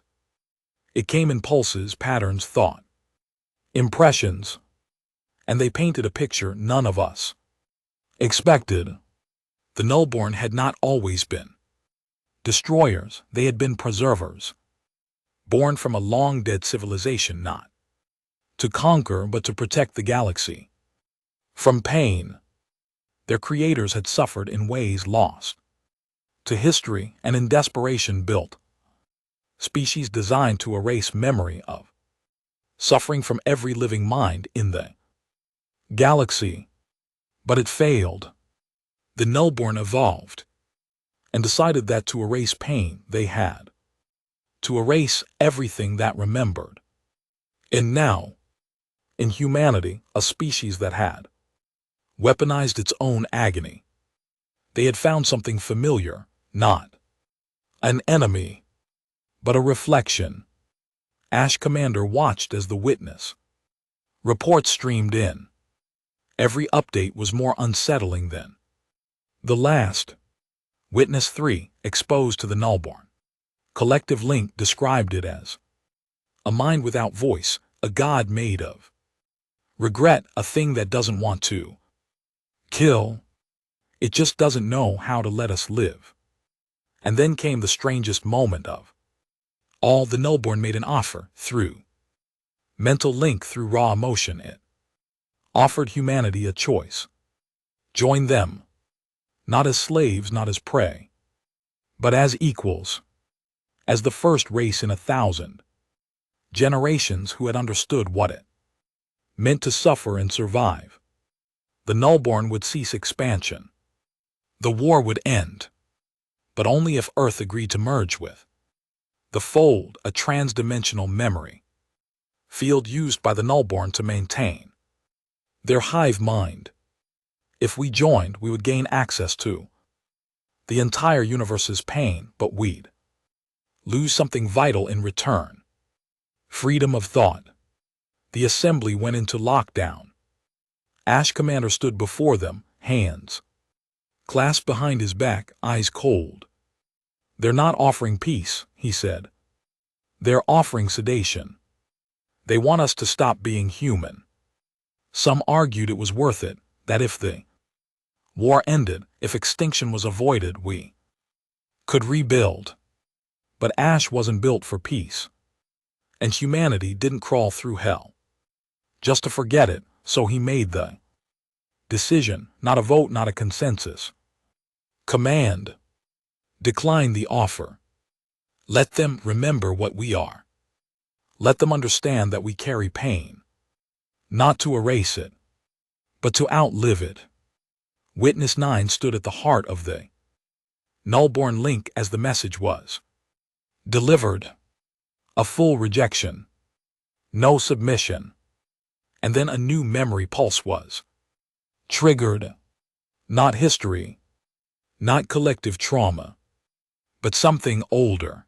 It came in pulses, patterns, thought, impressions, and they painted a picture none of us expected. The Nullborn had not always been destroyers, they had been preservers, born from a long-dead civilization, not to conquer but to protect the galaxy from pain. Their creators had suffered in ways lost to history, and in desperation built species designed to erase memory of suffering from every living mind in the galaxy. But it failed. The Nullborn evolved and decided that to erase pain, they had to erase everything that remembered. And now, in humanity, a species that had weaponized its own agony, they had found something familiar, not an enemy, but a reflection. Ash Commander watched as the witness reports streamed in. Every update was more unsettling than the last. Witness 3, exposed to the Nullborn collective link, described it as a mind without voice, a god made of regret, a thing that doesn't want to kill. It just doesn't know how to let us live. And then came the strangest moment of all. The Nullborn made an offer through mental link, through raw emotion. It offered humanity a choice. Join them, not as slaves, not as prey, but as equals, as the first race in 1,000 generations who had understood what it meant to suffer and survive. The Nullborn would cease expansion. The war would end, but only if Earth agreed to merge with the Fold, a trans-dimensional memory field used by the Nullborn to maintain their hive mind. If we joined, we would gain access to the entire universe's pain, but we'd lose something vital in return: freedom of thought. The assembly went into lockdown. Ash Commander stood before them, hands clasped behind his back, eyes cold. "They're not offering peace," he said. "They're offering sedation. They want us to stop being human." Some argued it was worth it, that if the war ended, if extinction was avoided, we could rebuild. But Ash wasn't built for peace. And humanity didn't crawl through hell just to forget it, so he made the decision, not a vote, not a consensus. Command: decline the offer. Let them remember what we are. Let them understand that we carry pain, not to erase it, but to outlive it. Witness 9 stood at the heart of the nullborn link as the message was delivered. A full rejection, no submission, and then a new memory pulse was triggered. Not history, not collective trauma, but something older.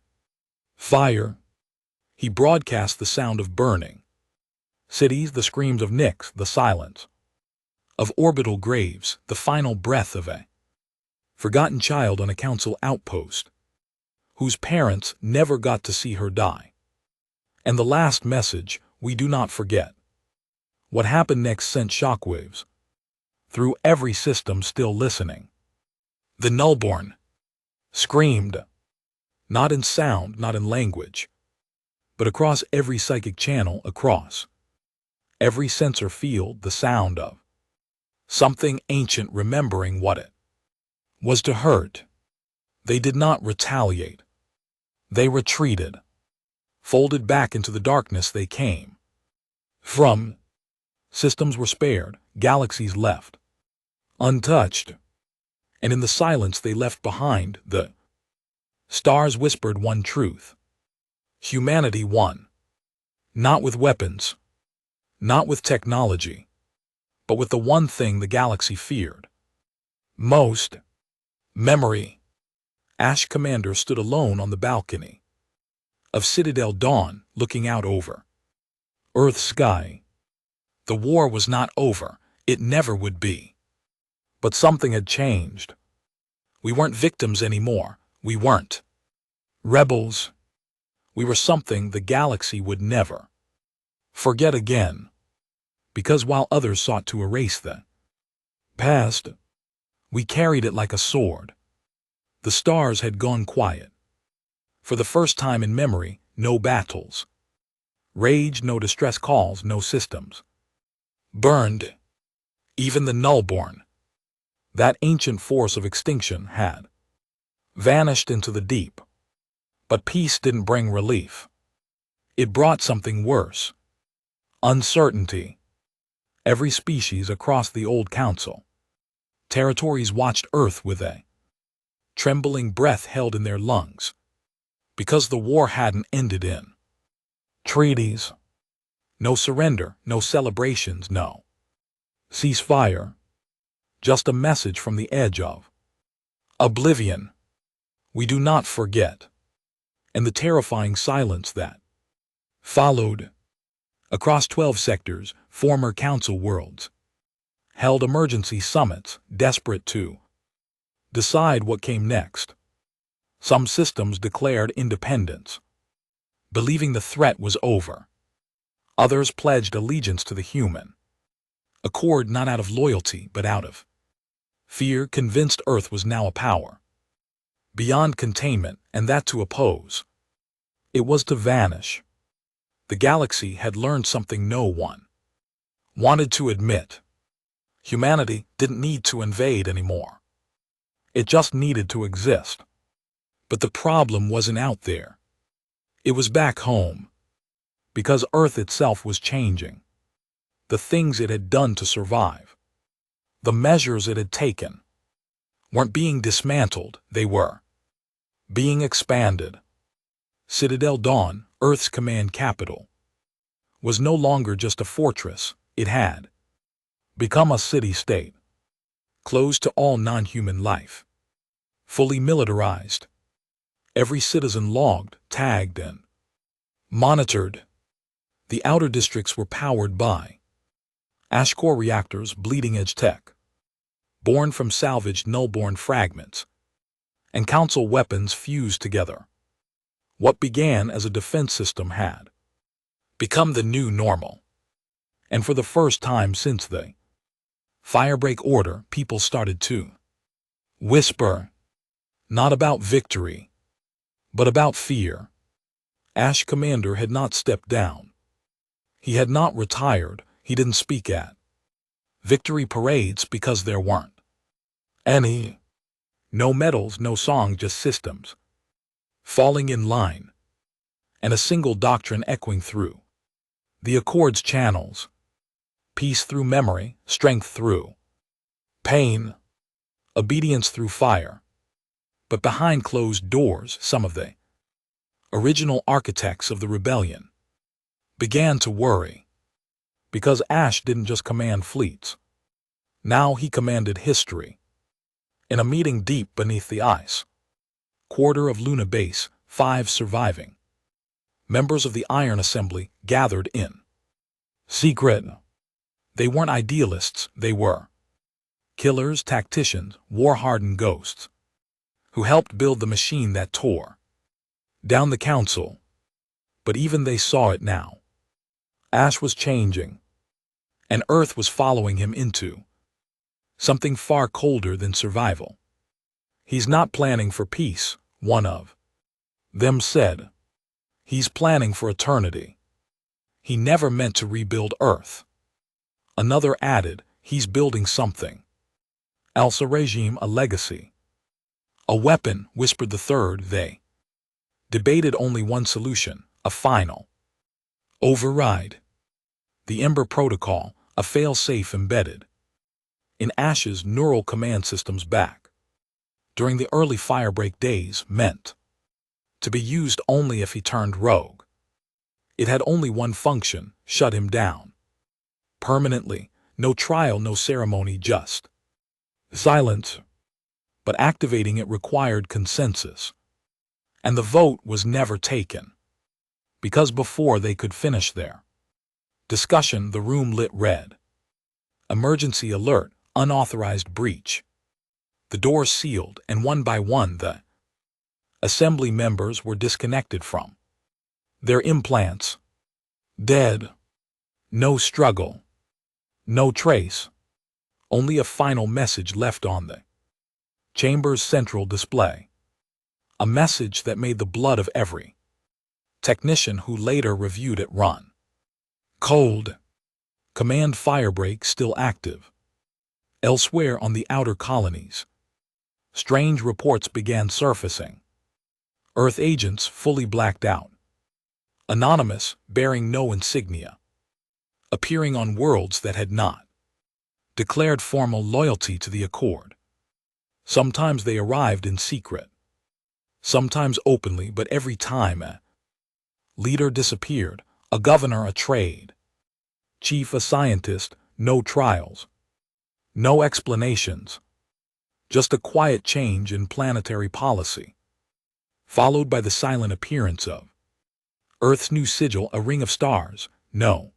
Fire. He broadcast the sound of burning cities, the screams of Nyx, the silence of orbital graves, the final breath of a forgotten child on a council outpost whose parents never got to see her die. And the last message, we do not forget. What happened next sent shockwaves through every system still listening. The nullborn screamed, not in sound, not in language, but across every psychic channel, across every sensor field, the sound of something ancient remembering what it was to hurt. They did not retaliate. They retreated, folded back into the darkness they came from. Systems were spared, galaxies left untouched, and in the silence they left behind, the stars whispered one truth. Humanity won. Not with weapons, not with technology, but with the one thing the galaxy feared most: memory. Ash Commander stood alone on the balcony of Citadel Dawn, looking out over Earth's sky. The war was not over, it never would be. But something had changed. We weren't victims anymore, we weren't rebels. We were something the galaxy would never forget again. Because while others sought to erase the past, we carried it like a sword. The stars had gone quiet. For the first time in memory, no battles raged, no distress calls, no systems burned. Even the nullborn, that ancient force of extinction, had vanished into the deep. But peace didn't bring relief. It brought something worse: uncertainty. Every species across the old council territories watched Earth with a trembling breath held in their lungs, because the war hadn't ended in treaties. No surrender, no celebrations, no ceasefire. Just a message from the edge of oblivion. We do not forget. And the terrifying silence that followed. Across 12 sectors, former council worlds held emergency summits, desperate to decide what came next. Some systems declared independence, believing the threat was over. Others pledged allegiance to the human accord, not out of loyalty, but out of fear, convinced Earth was now a power beyond containment, and that to oppose it was to vanish. The galaxy had learned something no one wanted to admit. Humanity didn't need to invade anymore. It just needed to exist. But the problem wasn't out there. It was back home. Because Earth itself was changing. The things it had done to survive, the measures it had taken, weren't being dismantled, they were being expanded. Citadel Dawn, Earth's command capital, was no longer just a fortress. It had become a city-state, closed to all non-human life, fully militarized. Every citizen logged, tagged, and monitored. The outer districts were powered by Ashcore reactors, bleeding-edge tech, born from salvaged nullborn fragments, and council weapons fused together. What began as a defense system had become the new normal. And for the first time since the Firebreak Order, people started to whisper, not about victory, but about fear. Ash Commander had not stepped down. He had not retired. He didn't speak at victory parades because there weren't any. No medals, no song, just systems falling in line. and a single doctrine echoing through the Accord's channels: peace through memory, strength through pain, obedience through fire. But behind closed doors, some of the original architects of the rebellion began to worry, because Ash didn't just command fleets. Now he commanded history. In a meeting deep beneath the ice quarter of Luna Base, 5 surviving members of the Iron Assembly gathered in secret. They weren't idealists, they were killers, tacticians, war-hardened ghosts who helped build the machine that tore down the council. But even they saw it now. Ash was changing, and Earth was following him into something far colder than survival. He's not planning for peace, one of them said. He's planning for eternity. He never meant to rebuild Earth. Another added, he's building something else, a regime, a legacy. A weapon, whispered the third. They debated only one solution: a final override. The Ember Protocol, a fail-safe embedded in Ash's neural command systems back during the early Firebreak days, meant to be used only if he turned rogue. It had only one function: shut him down permanently. No trial, no ceremony, just silence. But activating it required consensus, and the vote was never taken, because before they could finish their discussion, the room lit red. Emergency alert, unauthorized breach. The doors sealed, and one by one the assembly members were disconnected from their implants. Dead. No struggle. No trace. Only a final message left on the chamber's central display. A message that made the blood of every technician who later reviewed it run cold. Command Firebreak still active. Elsewhere on the outer colonies, strange reports began surfacing. Earth agents fully blacked out. Anonymous, bearing no insignia. Appearing on worlds that had not declared formal loyalty to the Accord. Sometimes they arrived in secret. Sometimes openly, but every time a leader disappeared, a governor, a trade chief, a scientist, no trials. No explanations. Just a quiet change in planetary policy, followed by the silent appearance of Earth's new sigil, a ring of stars. No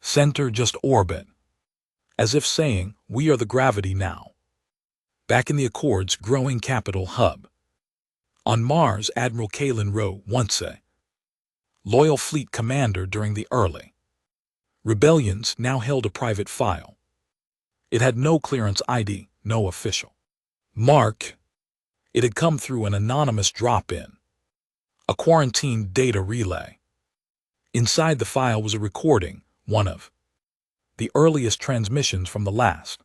center, just orbit. As if saying, we are the gravity now. Back in the Accord's growing capital hub. On Mars, Admiral Kalen Rowe, once a loyal fleet commander during the early rebellions, now held a private file. It had no clearance ID, no official mark. It had come through an anonymous drop-in, a quarantined data relay. Inside the file was a recording, one of the earliest transmissions from the last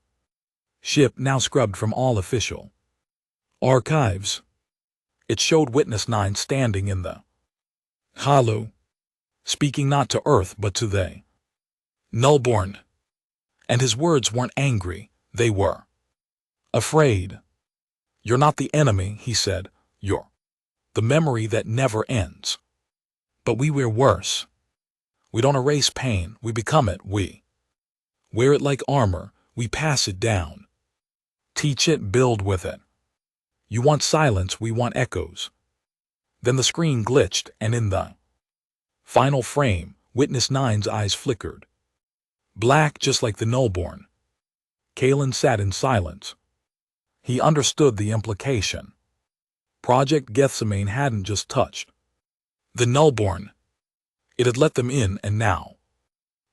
ship, now scrubbed from all official archives. It showed Witness 9 standing in the hollow, speaking not to Earth but to the Nullborn. And his words weren't angry, they were afraid. You're not the enemy, he said. You're the memory that never ends. But we're worse. We don't erase pain, we become it. We wear it like armor, we pass it down. Teach it, build with it. You want silence, we want echoes. Then the screen glitched, and in the final frame, Witness 9's eyes flickered. Black, just like the Nullborn. Kalen sat in silence. He understood the implication. Project Gethsemane hadn't just touched the Nullborn. It had let them in, and now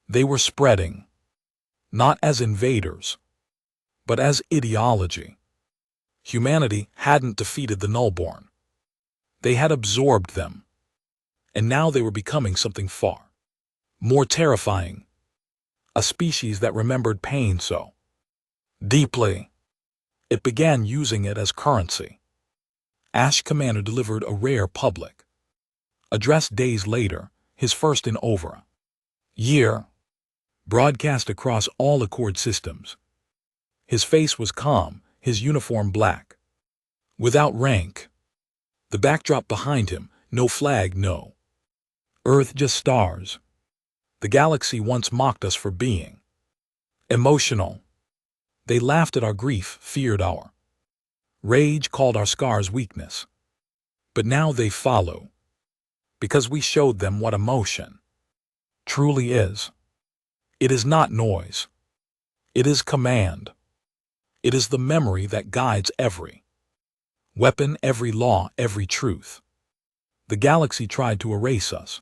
they were spreading. Not as invaders, but as ideology. Humanity hadn't defeated the Nullborn. They had absorbed them. And now they were becoming something far more terrifying. A species that remembered pain so deeply, it began using it as currency. Ash Commander delivered a rare public Addressed days later, his first in over a year. Broadcast across all Accord systems. His face was calm, his uniform black. Without rank. The backdrop behind him, no flag, no Earth, just stars. The galaxy once mocked us for being emotional. They laughed at our grief, feared our rage, called our scars weakness. But now they follow, because we showed them what emotion truly is. It is not noise. It is command. It is the memory that guides every weapon, every law, every truth. The galaxy tried to erase us.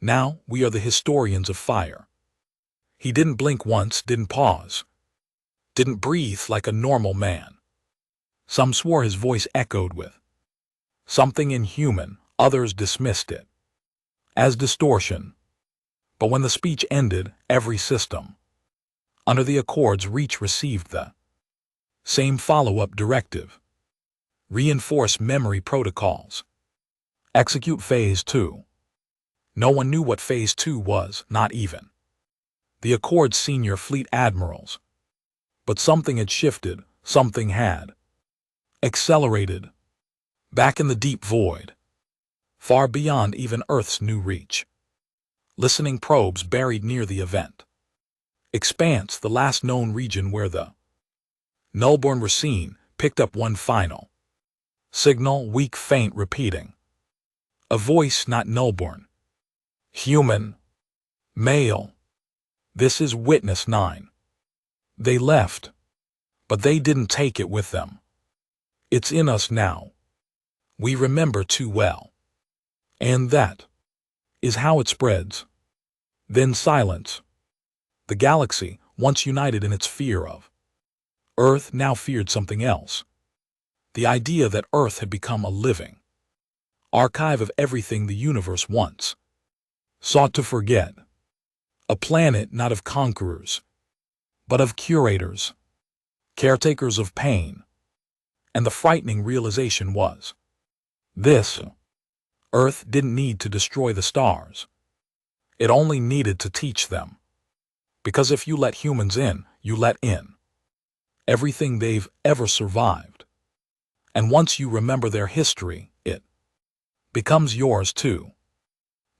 Now we are the historians of fire. He didn't blink once, didn't pause, didn't breathe like a normal man. Some swore his voice echoed with something inhuman, others dismissed it as distortion. But when the speech ended, every system under the Accord's reach received the same follow-up directive. Reinforce memory protocols. Execute Phase 2. No one knew what Phase 2 was, not even the Accord's senior fleet admirals. But something had shifted, something had accelerated. Back in the deep void, far beyond even Earth's new reach. Listening probes buried near the event. Expanse, the last known region where the Nullborn were seen, picked up one final signal, weak, faint, repeating. A voice, not Nullborn. Human. Male. This is Witness 9. They left, but they didn't take it with them. It's in us now. We remember too well. And that is how it spreads. Then silence. The galaxy, once united in its fear of Earth, now feared something else. The idea that Earth had become a living archive of everything the universe once sought to forget. A planet not of conquerors, but of curators, caretakers of pain. And the frightening realization was this: Earth didn't need to destroy the stars. It only needed to teach them. Because if you let humans in, you let in everything they've ever survived. And once you remember their history, it becomes yours too.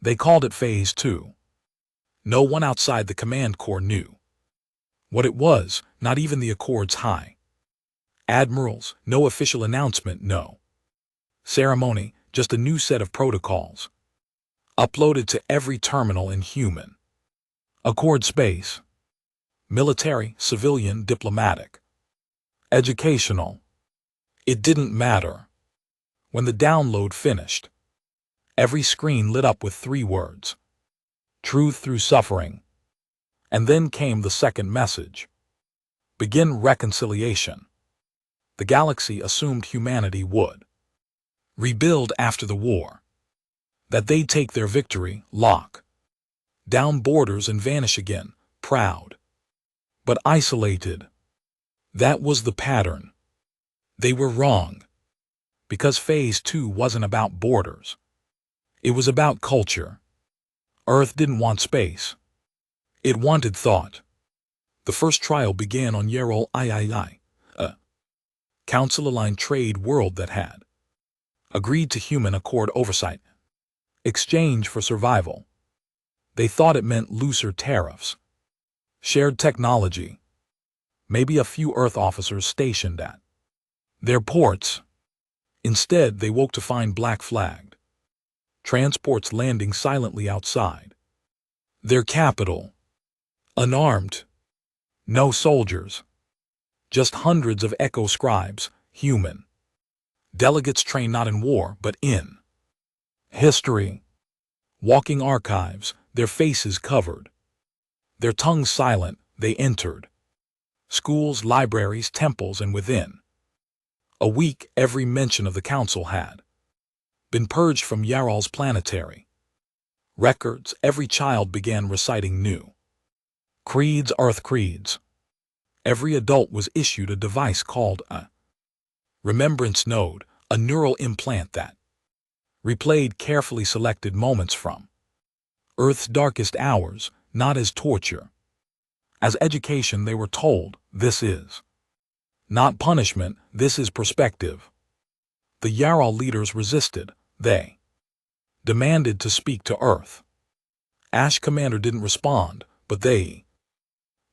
They called it Phase 2. No one outside the command corps knew what it was, not even the Accord's high admirals. No official announcement, no ceremony, just a new set of protocols uploaded to every terminal in human Accord space. Military, civilian, diplomatic, educational. It didn't matter. When the download finished, every screen lit up with 3 words: truth through suffering. And then came the second message: begin reconciliation. The galaxy assumed humanity would rebuild after the war, that they'd take their victory, lock down borders and vanish again, proud, but isolated. That was the pattern. They were wrong, because Phase 2 wasn't about borders. It was about culture. Earth didn't want space. It wanted thought. The first trial began on Yerol III, a council-aligned trade world that had agreed to human Accord oversight. Exchange for survival. They thought it meant looser tariffs, shared technology, maybe a few Earth officers stationed at their ports. Instead, they woke to find black-flagged transports landing silently outside their capital. Unarmed. No soldiers. Just hundreds of echo scribes, human delegates trained not in war but in history. Walking archives, their faces covered, their tongues silent. They entered schools, libraries, temples, and within a week every mention of the council had been purged from Yaral's planetary records. Every child began reciting new creeds, Earth creeds. Every adult was issued a device called a remembrance node, a neural implant that replayed carefully selected moments from Earth's darkest hours, not as torture. As education, they were told, this is not punishment, this is perspective. The Yarral leaders resisted. They demanded to speak to Earth. Ash Commander didn't respond, but they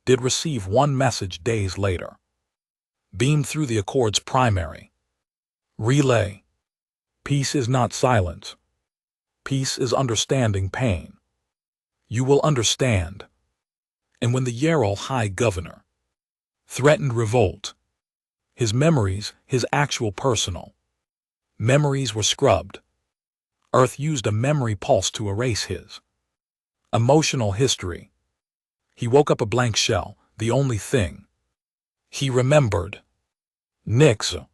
did receive one message days later, beamed through the Accord's primary relay. Peace is not silence. Peace is understanding pain. You will understand. And when the Yarral High Governor threatened revolt, his memories, his actual personal memories were scrubbed. Earth used a memory pulse to erase his emotional history. He woke up a blank shell, the only thing he remembered. Nyx.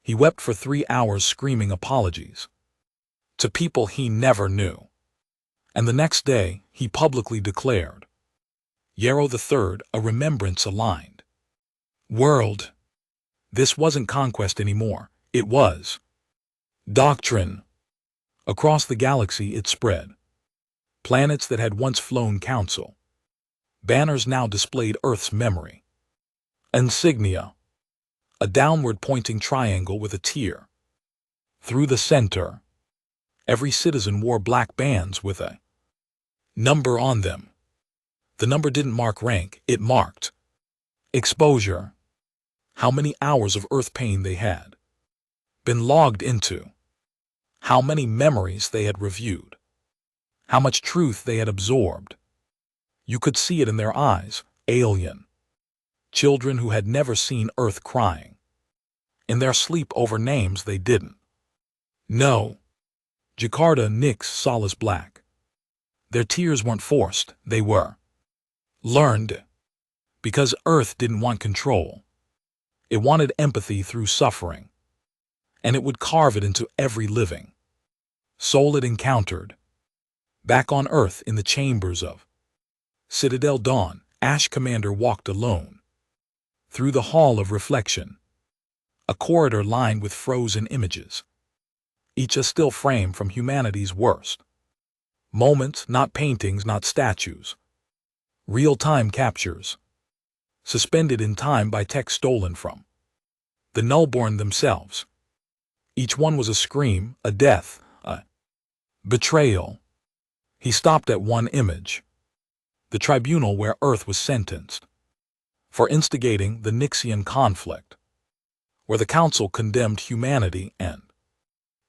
He wept for 3 hours screaming apologies to people he never knew. And the next day, he publicly declared Yarrow III a remembrance-aligned world. This wasn't conquest anymore, it was doctrine. Across the galaxy it spread. Planets that had once flown council banners now displayed Earth's memory. Insignia. A downward-pointing triangle with a tear through the center. Every citizen wore black bands with a number on them. The number didn't mark rank, it marked exposure. How many hours of Earth pain they had been logged into. How many memories they had reviewed. How much truth they had absorbed. You could see it in their eyes, alien. Children who had never seen Earth crying in their sleep over names they didn't know. Jakarta, Nyx, Solace Black. Their tears weren't forced, they were learned. Because Earth didn't want control. It wanted empathy through suffering. And it would carve it into every living soul it encountered. Back on Earth in the chambers of Citadel Dawn, Ash Commander walked alone through the Hall of Reflection, a corridor lined with frozen images, each a still frame from humanity's worst moments, not paintings, not statues, real-time captures, suspended in time by tech stolen from the Nullborn themselves. Each one was a scream, a death, a betrayal. He stopped at one image, the tribunal where Earth was sentenced for instigating the Nyxian conflict, where the Council condemned humanity and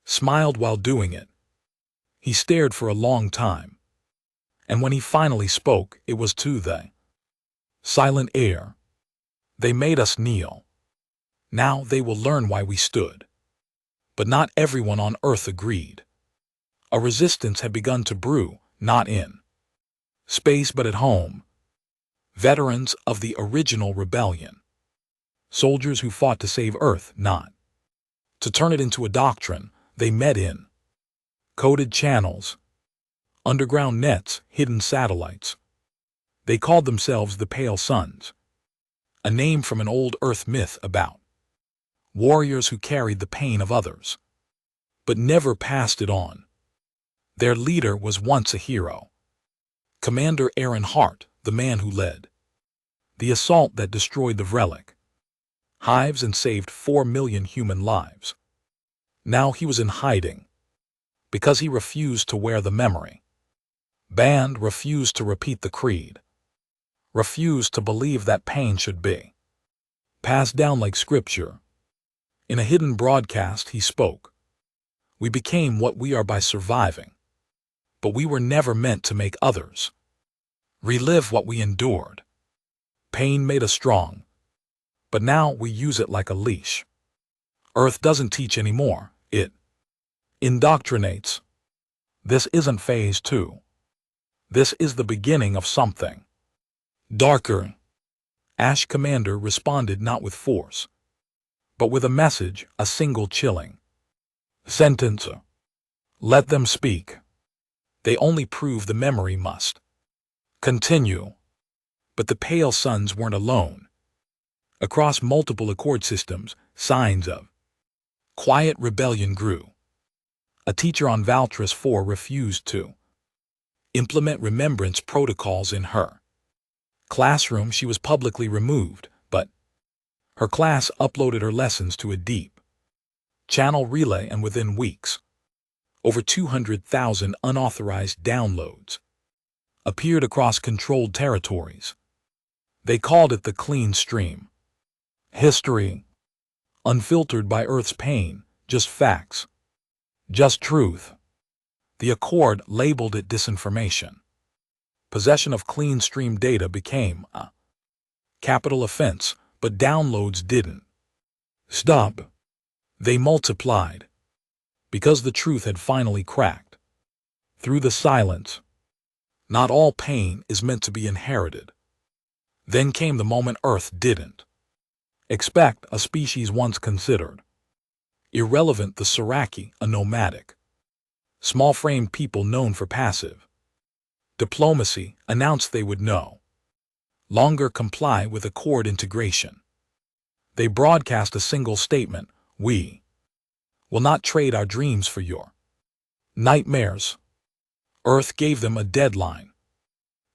smiled while doing it. He stared for a long time, and when he finally spoke, it was to the silent air. They made us kneel. Now they will learn why we stood. But not everyone on Earth agreed. A resistance had begun to brew, not in space but at home. Veterans of the original rebellion. Soldiers who fought to save Earth, not to turn it into a doctrine. They met in coded channels, underground nets, hidden satellites. They called themselves the Pale Suns, a name from an old Earth myth about warriors who carried the pain of others, but never passed it on. Their leader was once a hero. Commander Aaron Hart, the man who led the assault that destroyed the Relic hives and saved 4 million human lives. Now he was in hiding because he refused to wear the memory band, refused to repeat the creed, refused to believe that pain should be passed down like scripture. In a hidden broadcast he spoke. We became what we are by surviving, but we were never meant to make others relive what we endured. Pain made us strong, but now we use it like a leash. Earth doesn't teach anymore, it indoctrinates. This isn't phase 2. This is the beginning of something darker. Ash Commander responded not with force, but with a message, a single chilling sentence. Let them speak. They only prove the memory must continue. But the Pale Suns weren't alone. Across multiple Accord systems, signs of quiet rebellion grew. A teacher on Valtris 4 refused to implement remembrance protocols in her classroom. She was publicly removed, but her class uploaded her lessons to a deep channel relay, and within weeks, over 200,000 unauthorized downloads appeared across controlled territories. They called it the clean stream. History, unfiltered by Earth's pain, just facts, just truth. The Accord labeled it disinformation. Possession of clean stream data became a capital offense, but downloads didn't stop. They multiplied, because the truth had finally cracked through the silence. Not all pain is meant to be inherited. Then came the moment Earth didn't expect. A species once considered irrelevant, the Saraki, a nomadic, small-framed people known for passive diplomacy, announced they would no longer comply with Accord integration. They broadcast a single statement: "We will not trade our dreams for your nightmares." Earth gave them a deadline: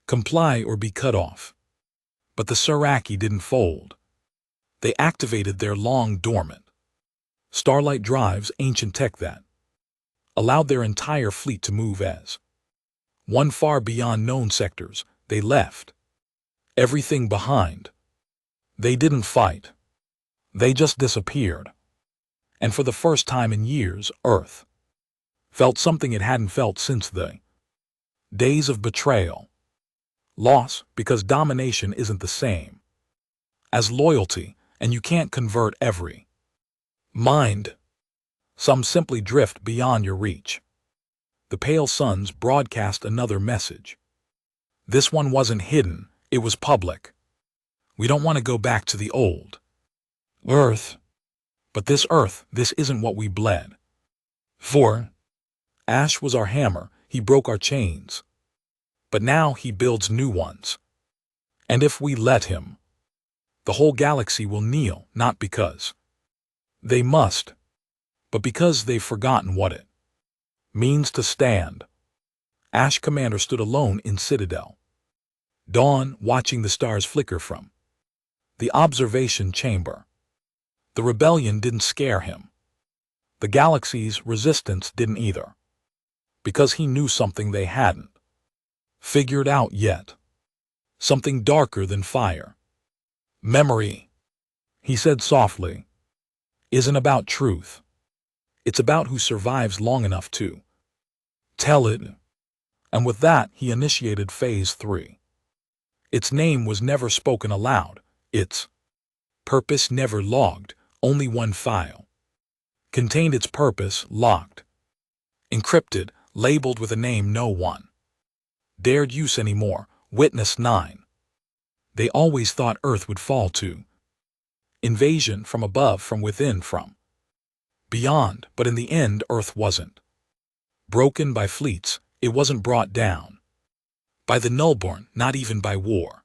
comply or be cut off. But the Saraki didn't fold. They activated their long-dormant Starlight drives, ancient tech that allowed their entire fleet to move as one far beyond known sectors. They left everything behind. They didn't fight. They just disappeared. And for the first time in years, Earth felt something it hadn't felt since the days of betrayal. Loss, because domination isn't the same as loyalty, and you can't convert every mind. Some simply drift beyond your reach. The Pale Suns broadcast another message. This one wasn't hidden, it was public. We don't want to go back to the old Earth. But this Earth, this isn't what we bled for. Ash was our hammer, he broke our chains. But now he builds new ones. And if we let him, the whole galaxy will kneel, not because they must, but because they've forgotten what it means to stand. Ash Commander stood alone in Citadel Dawn, watching the stars flicker from the observation chamber. The rebellion didn't scare him. The galaxy's resistance didn't either, because he knew something they hadn't figured out yet. Something darker than fire. Memory, he said softly, isn't about truth. It's about who survives long enough to tell it. And with that, he initiated Phase 3. Its name was never spoken aloud. Its purpose never logged. Only one file contained its purpose, locked, encrypted, labeled with a name no one dared use anymore. Witness 9. They always thought Earth would fall to invasion from above, from within, from beyond, but in the end Earth wasn't broken by fleets. It wasn't brought down by the Nullborn, not even by war.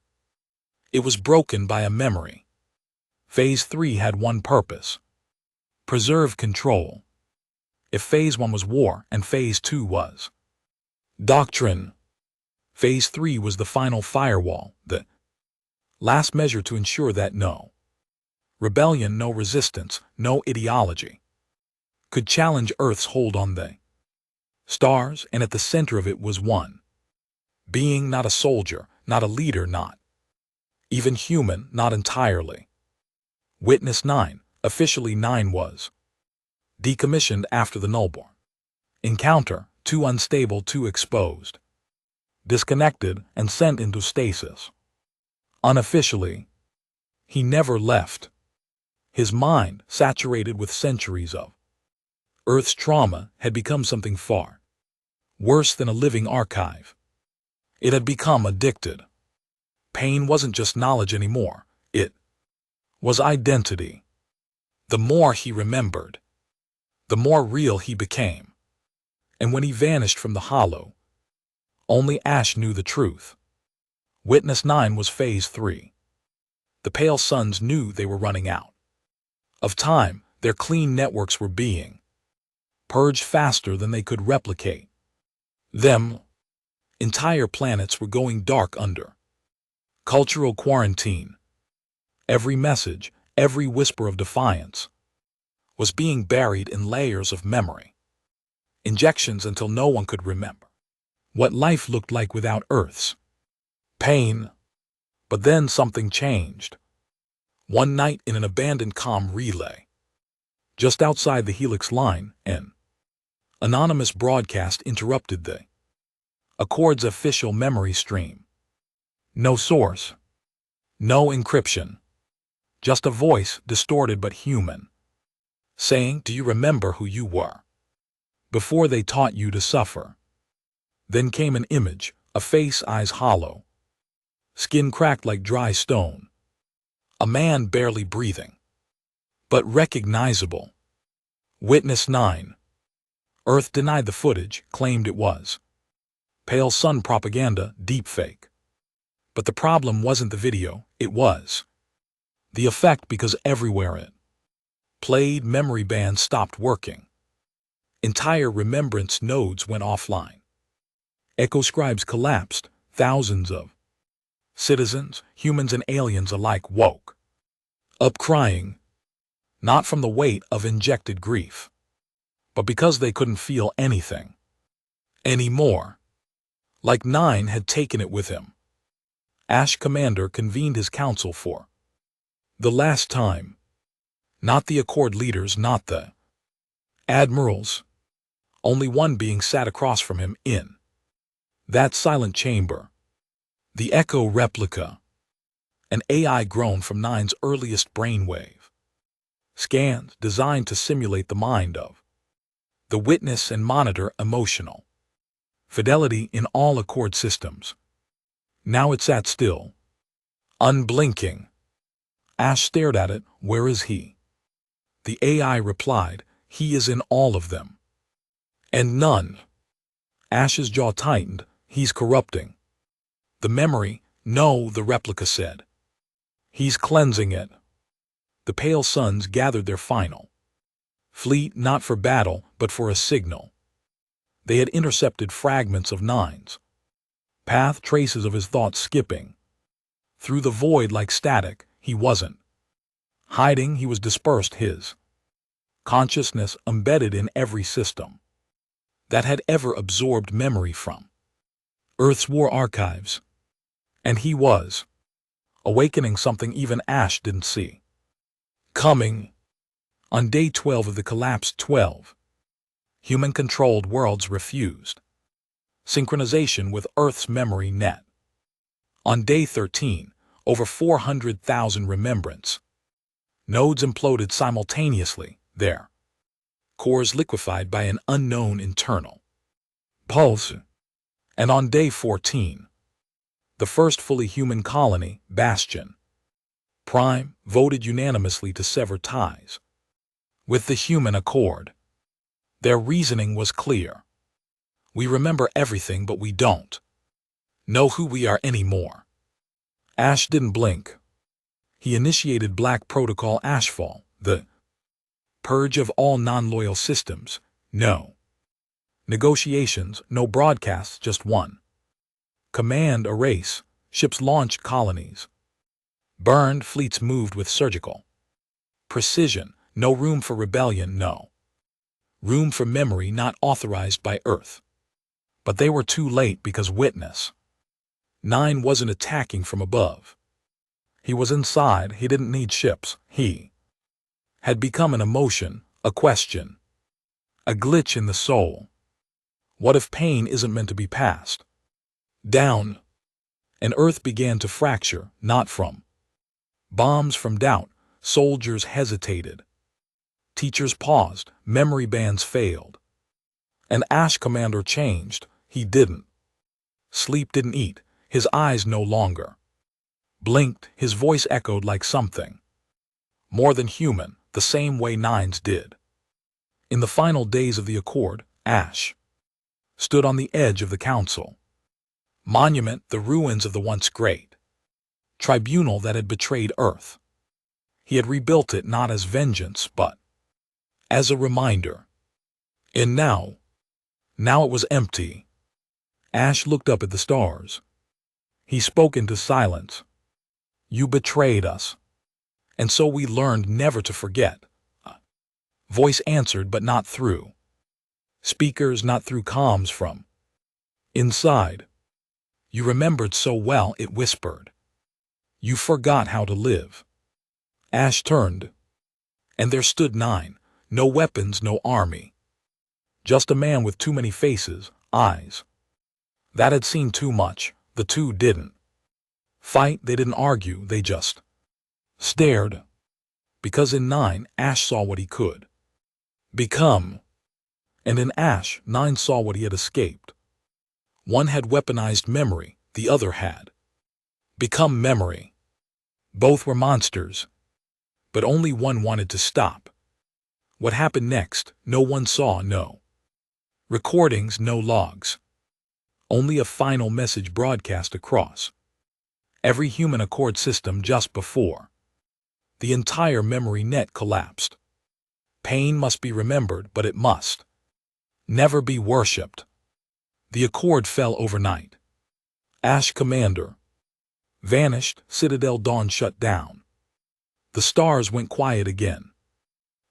It was broken by a memory. Phase 3 had one purpose: preserve control. If Phase 1 was war and Phase 2 was doctrine, Phase 3 was the final firewall, the last measure to ensure that no rebellion, no resistance, no ideology could challenge Earth's hold on the stars. And at the center of it was one being, not a soldier, not a leader, not even human, not entirely. Witness 9, officially 9, was decommissioned after the Nullborn encounter, too unstable, too exposed, disconnected, and sent into stasis. Unofficially, he never left. His mind, saturated with centuries of Earth's trauma, had become something far worse than a living archive. It had become addicted. Pain wasn't just knowledge anymore. It was identity. The more he remembered, the more real he became. And when he vanished from the hollow, only Ash knew the truth. Witness 9 was Phase 3. The Pale Suns knew they were running out of time. Their clean networks were being purged faster than they could replicate them. Entire planets were going dark under cultural quarantine. Every message, every whisper of defiance, was being buried in layers of memory. Injections until no one could remember what life looked like without Earth's pain. But then something changed. One night in an abandoned comm relay, just outside the Helix line, an anonymous broadcast interrupted the Accord's official memory stream. No source, no encryption, just a voice, distorted but human, saying, "Do you remember who you were before they taught you to suffer?" Then came an image, a face, eyes hollow, skin cracked like dry stone, a man barely breathing, but recognizable. Witness 9. Earth denied the footage, claimed it was pale sun propaganda, deepfake. But the problem wasn't the video, it was the effect, because everywhere it played, memory bands stopped working. Entire remembrance nodes went offline. Echo scribes collapsed. Thousands of citizens, humans and aliens alike, woke up crying, not from the weight of injected grief, but because they couldn't feel anything anymore. Like 9 had taken it with him. Ash Commander convened his council for the last time. Not the Accord leaders, not the admirals. Only one being sat across from him in that silent chamber. The Echo replica. An AI grown from 9's earliest brainwave scans designed to simulate the mind of the witness and monitor emotional fidelity in all Accord systems. Now it sat still, unblinking. Ash stared at it. "Where is he?" The AI replied, "He is in all of them." "And none." Ash's jaw tightened. "He's corrupting the memory." "No," the replica said. "He's cleansing it." The Pale Suns gathered their final fleet, not for battle, but for a signal. They had intercepted fragments of 9's path, traces of his thoughts skipping through the void like static. He wasn't hiding, he was dispersed, his consciousness embedded in every system that had ever absorbed memory from Earth's war archives. And he was awakening something even Ash didn't see coming. On day 12 of the collapsed 12 human-controlled worlds refused synchronization with Earth's memory net. On day 13, over 400,000 remembrance nodes imploded simultaneously, their cores liquefied by an unknown internal pulse. And on day 14, the first fully human colony, Bastion Prime, voted unanimously to sever ties with the human Accord. Their reasoning was clear. We remember everything, but we don't know who we are anymore. Ash didn't blink. He initiated Black Protocol Ashfall, the purge of all non-loyal systems. No negotiations, no broadcasts, just one command: erase. Ships launched, colonies burned, fleets moved with surgical precision. No room for rebellion, no room for memory not authorized by Earth. But they were too late, because Witness 9 wasn't attacking from above. He was inside. He didn't need ships. He had become an emotion, a question, a glitch in the soul. What if pain isn't meant to be passed down? And Earth began to fracture, not from bombs, from doubt. Soldiers hesitated. Teachers paused. Memory bands failed. And Ash Commander changed. He didn't sleep, didn't eat. His eyes no longer blinked. His voice echoed like something more than human, the same way 9's did. In the final days of the Accord, Ash stood on the edge of the council monument, the ruins of the once great tribunal that had betrayed Earth. He had rebuilt it not as vengeance, but as a reminder. And now it was empty. Ash looked up at the stars. He spoke into silence. You betrayed us. And so we learned never to forget. Voice answered, but not through speakers, not through comms from inside. You remembered so well, it whispered. You forgot how to live. Ash turned, and there stood 9. No weapons, no army. Just a man with too many faces, eyes. That had seen too much. The two didn't fight, they didn't argue, they just stared. Because in 9, Ash saw what he could become. And in Ash, 9 saw what he had escaped. One had weaponized memory, the other had become memory. Both were monsters, but only one wanted to stop. What happened next, no one saw, no recordings, no logs. Only a final message broadcast across every human Accord system just before the entire memory net collapsed. Pain must be remembered, but it must never be worshipped. The Accord fell overnight. Ash Commander vanished, Citadel Dawn shut down. The stars went quiet again.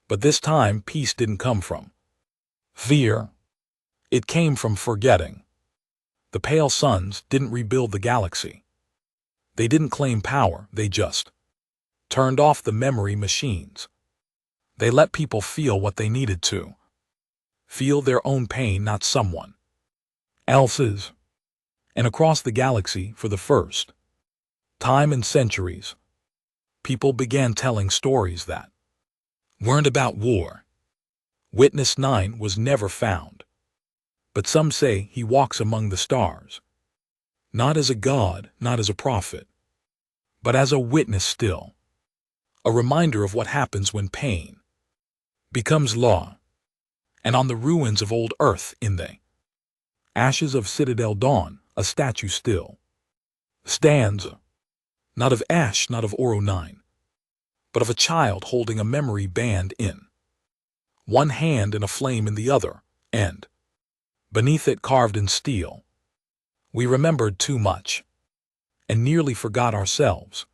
But this time, peace didn't come from fear. It came from forgetting. The pale suns didn't rebuild the galaxy. They didn't claim power, they just turned off the memory machines. They let people feel what they needed to. Feel their own pain, not someone else's. And across the galaxy, for the first time in centuries, people began telling stories that weren't about war. Witness 9 was never found. But some say he walks among the stars. Not as a god, not as a prophet, but as a witness still. A reminder of what happens when pain becomes law. And on the ruins of old Earth, in the ashes of Citadel Dawn, a statue still stands. Not of Ash, not of Oro 9, but of a child holding a memory band in one hand and a flame in the other, and beneath it, carved in steel, we remembered too much and nearly forgot ourselves.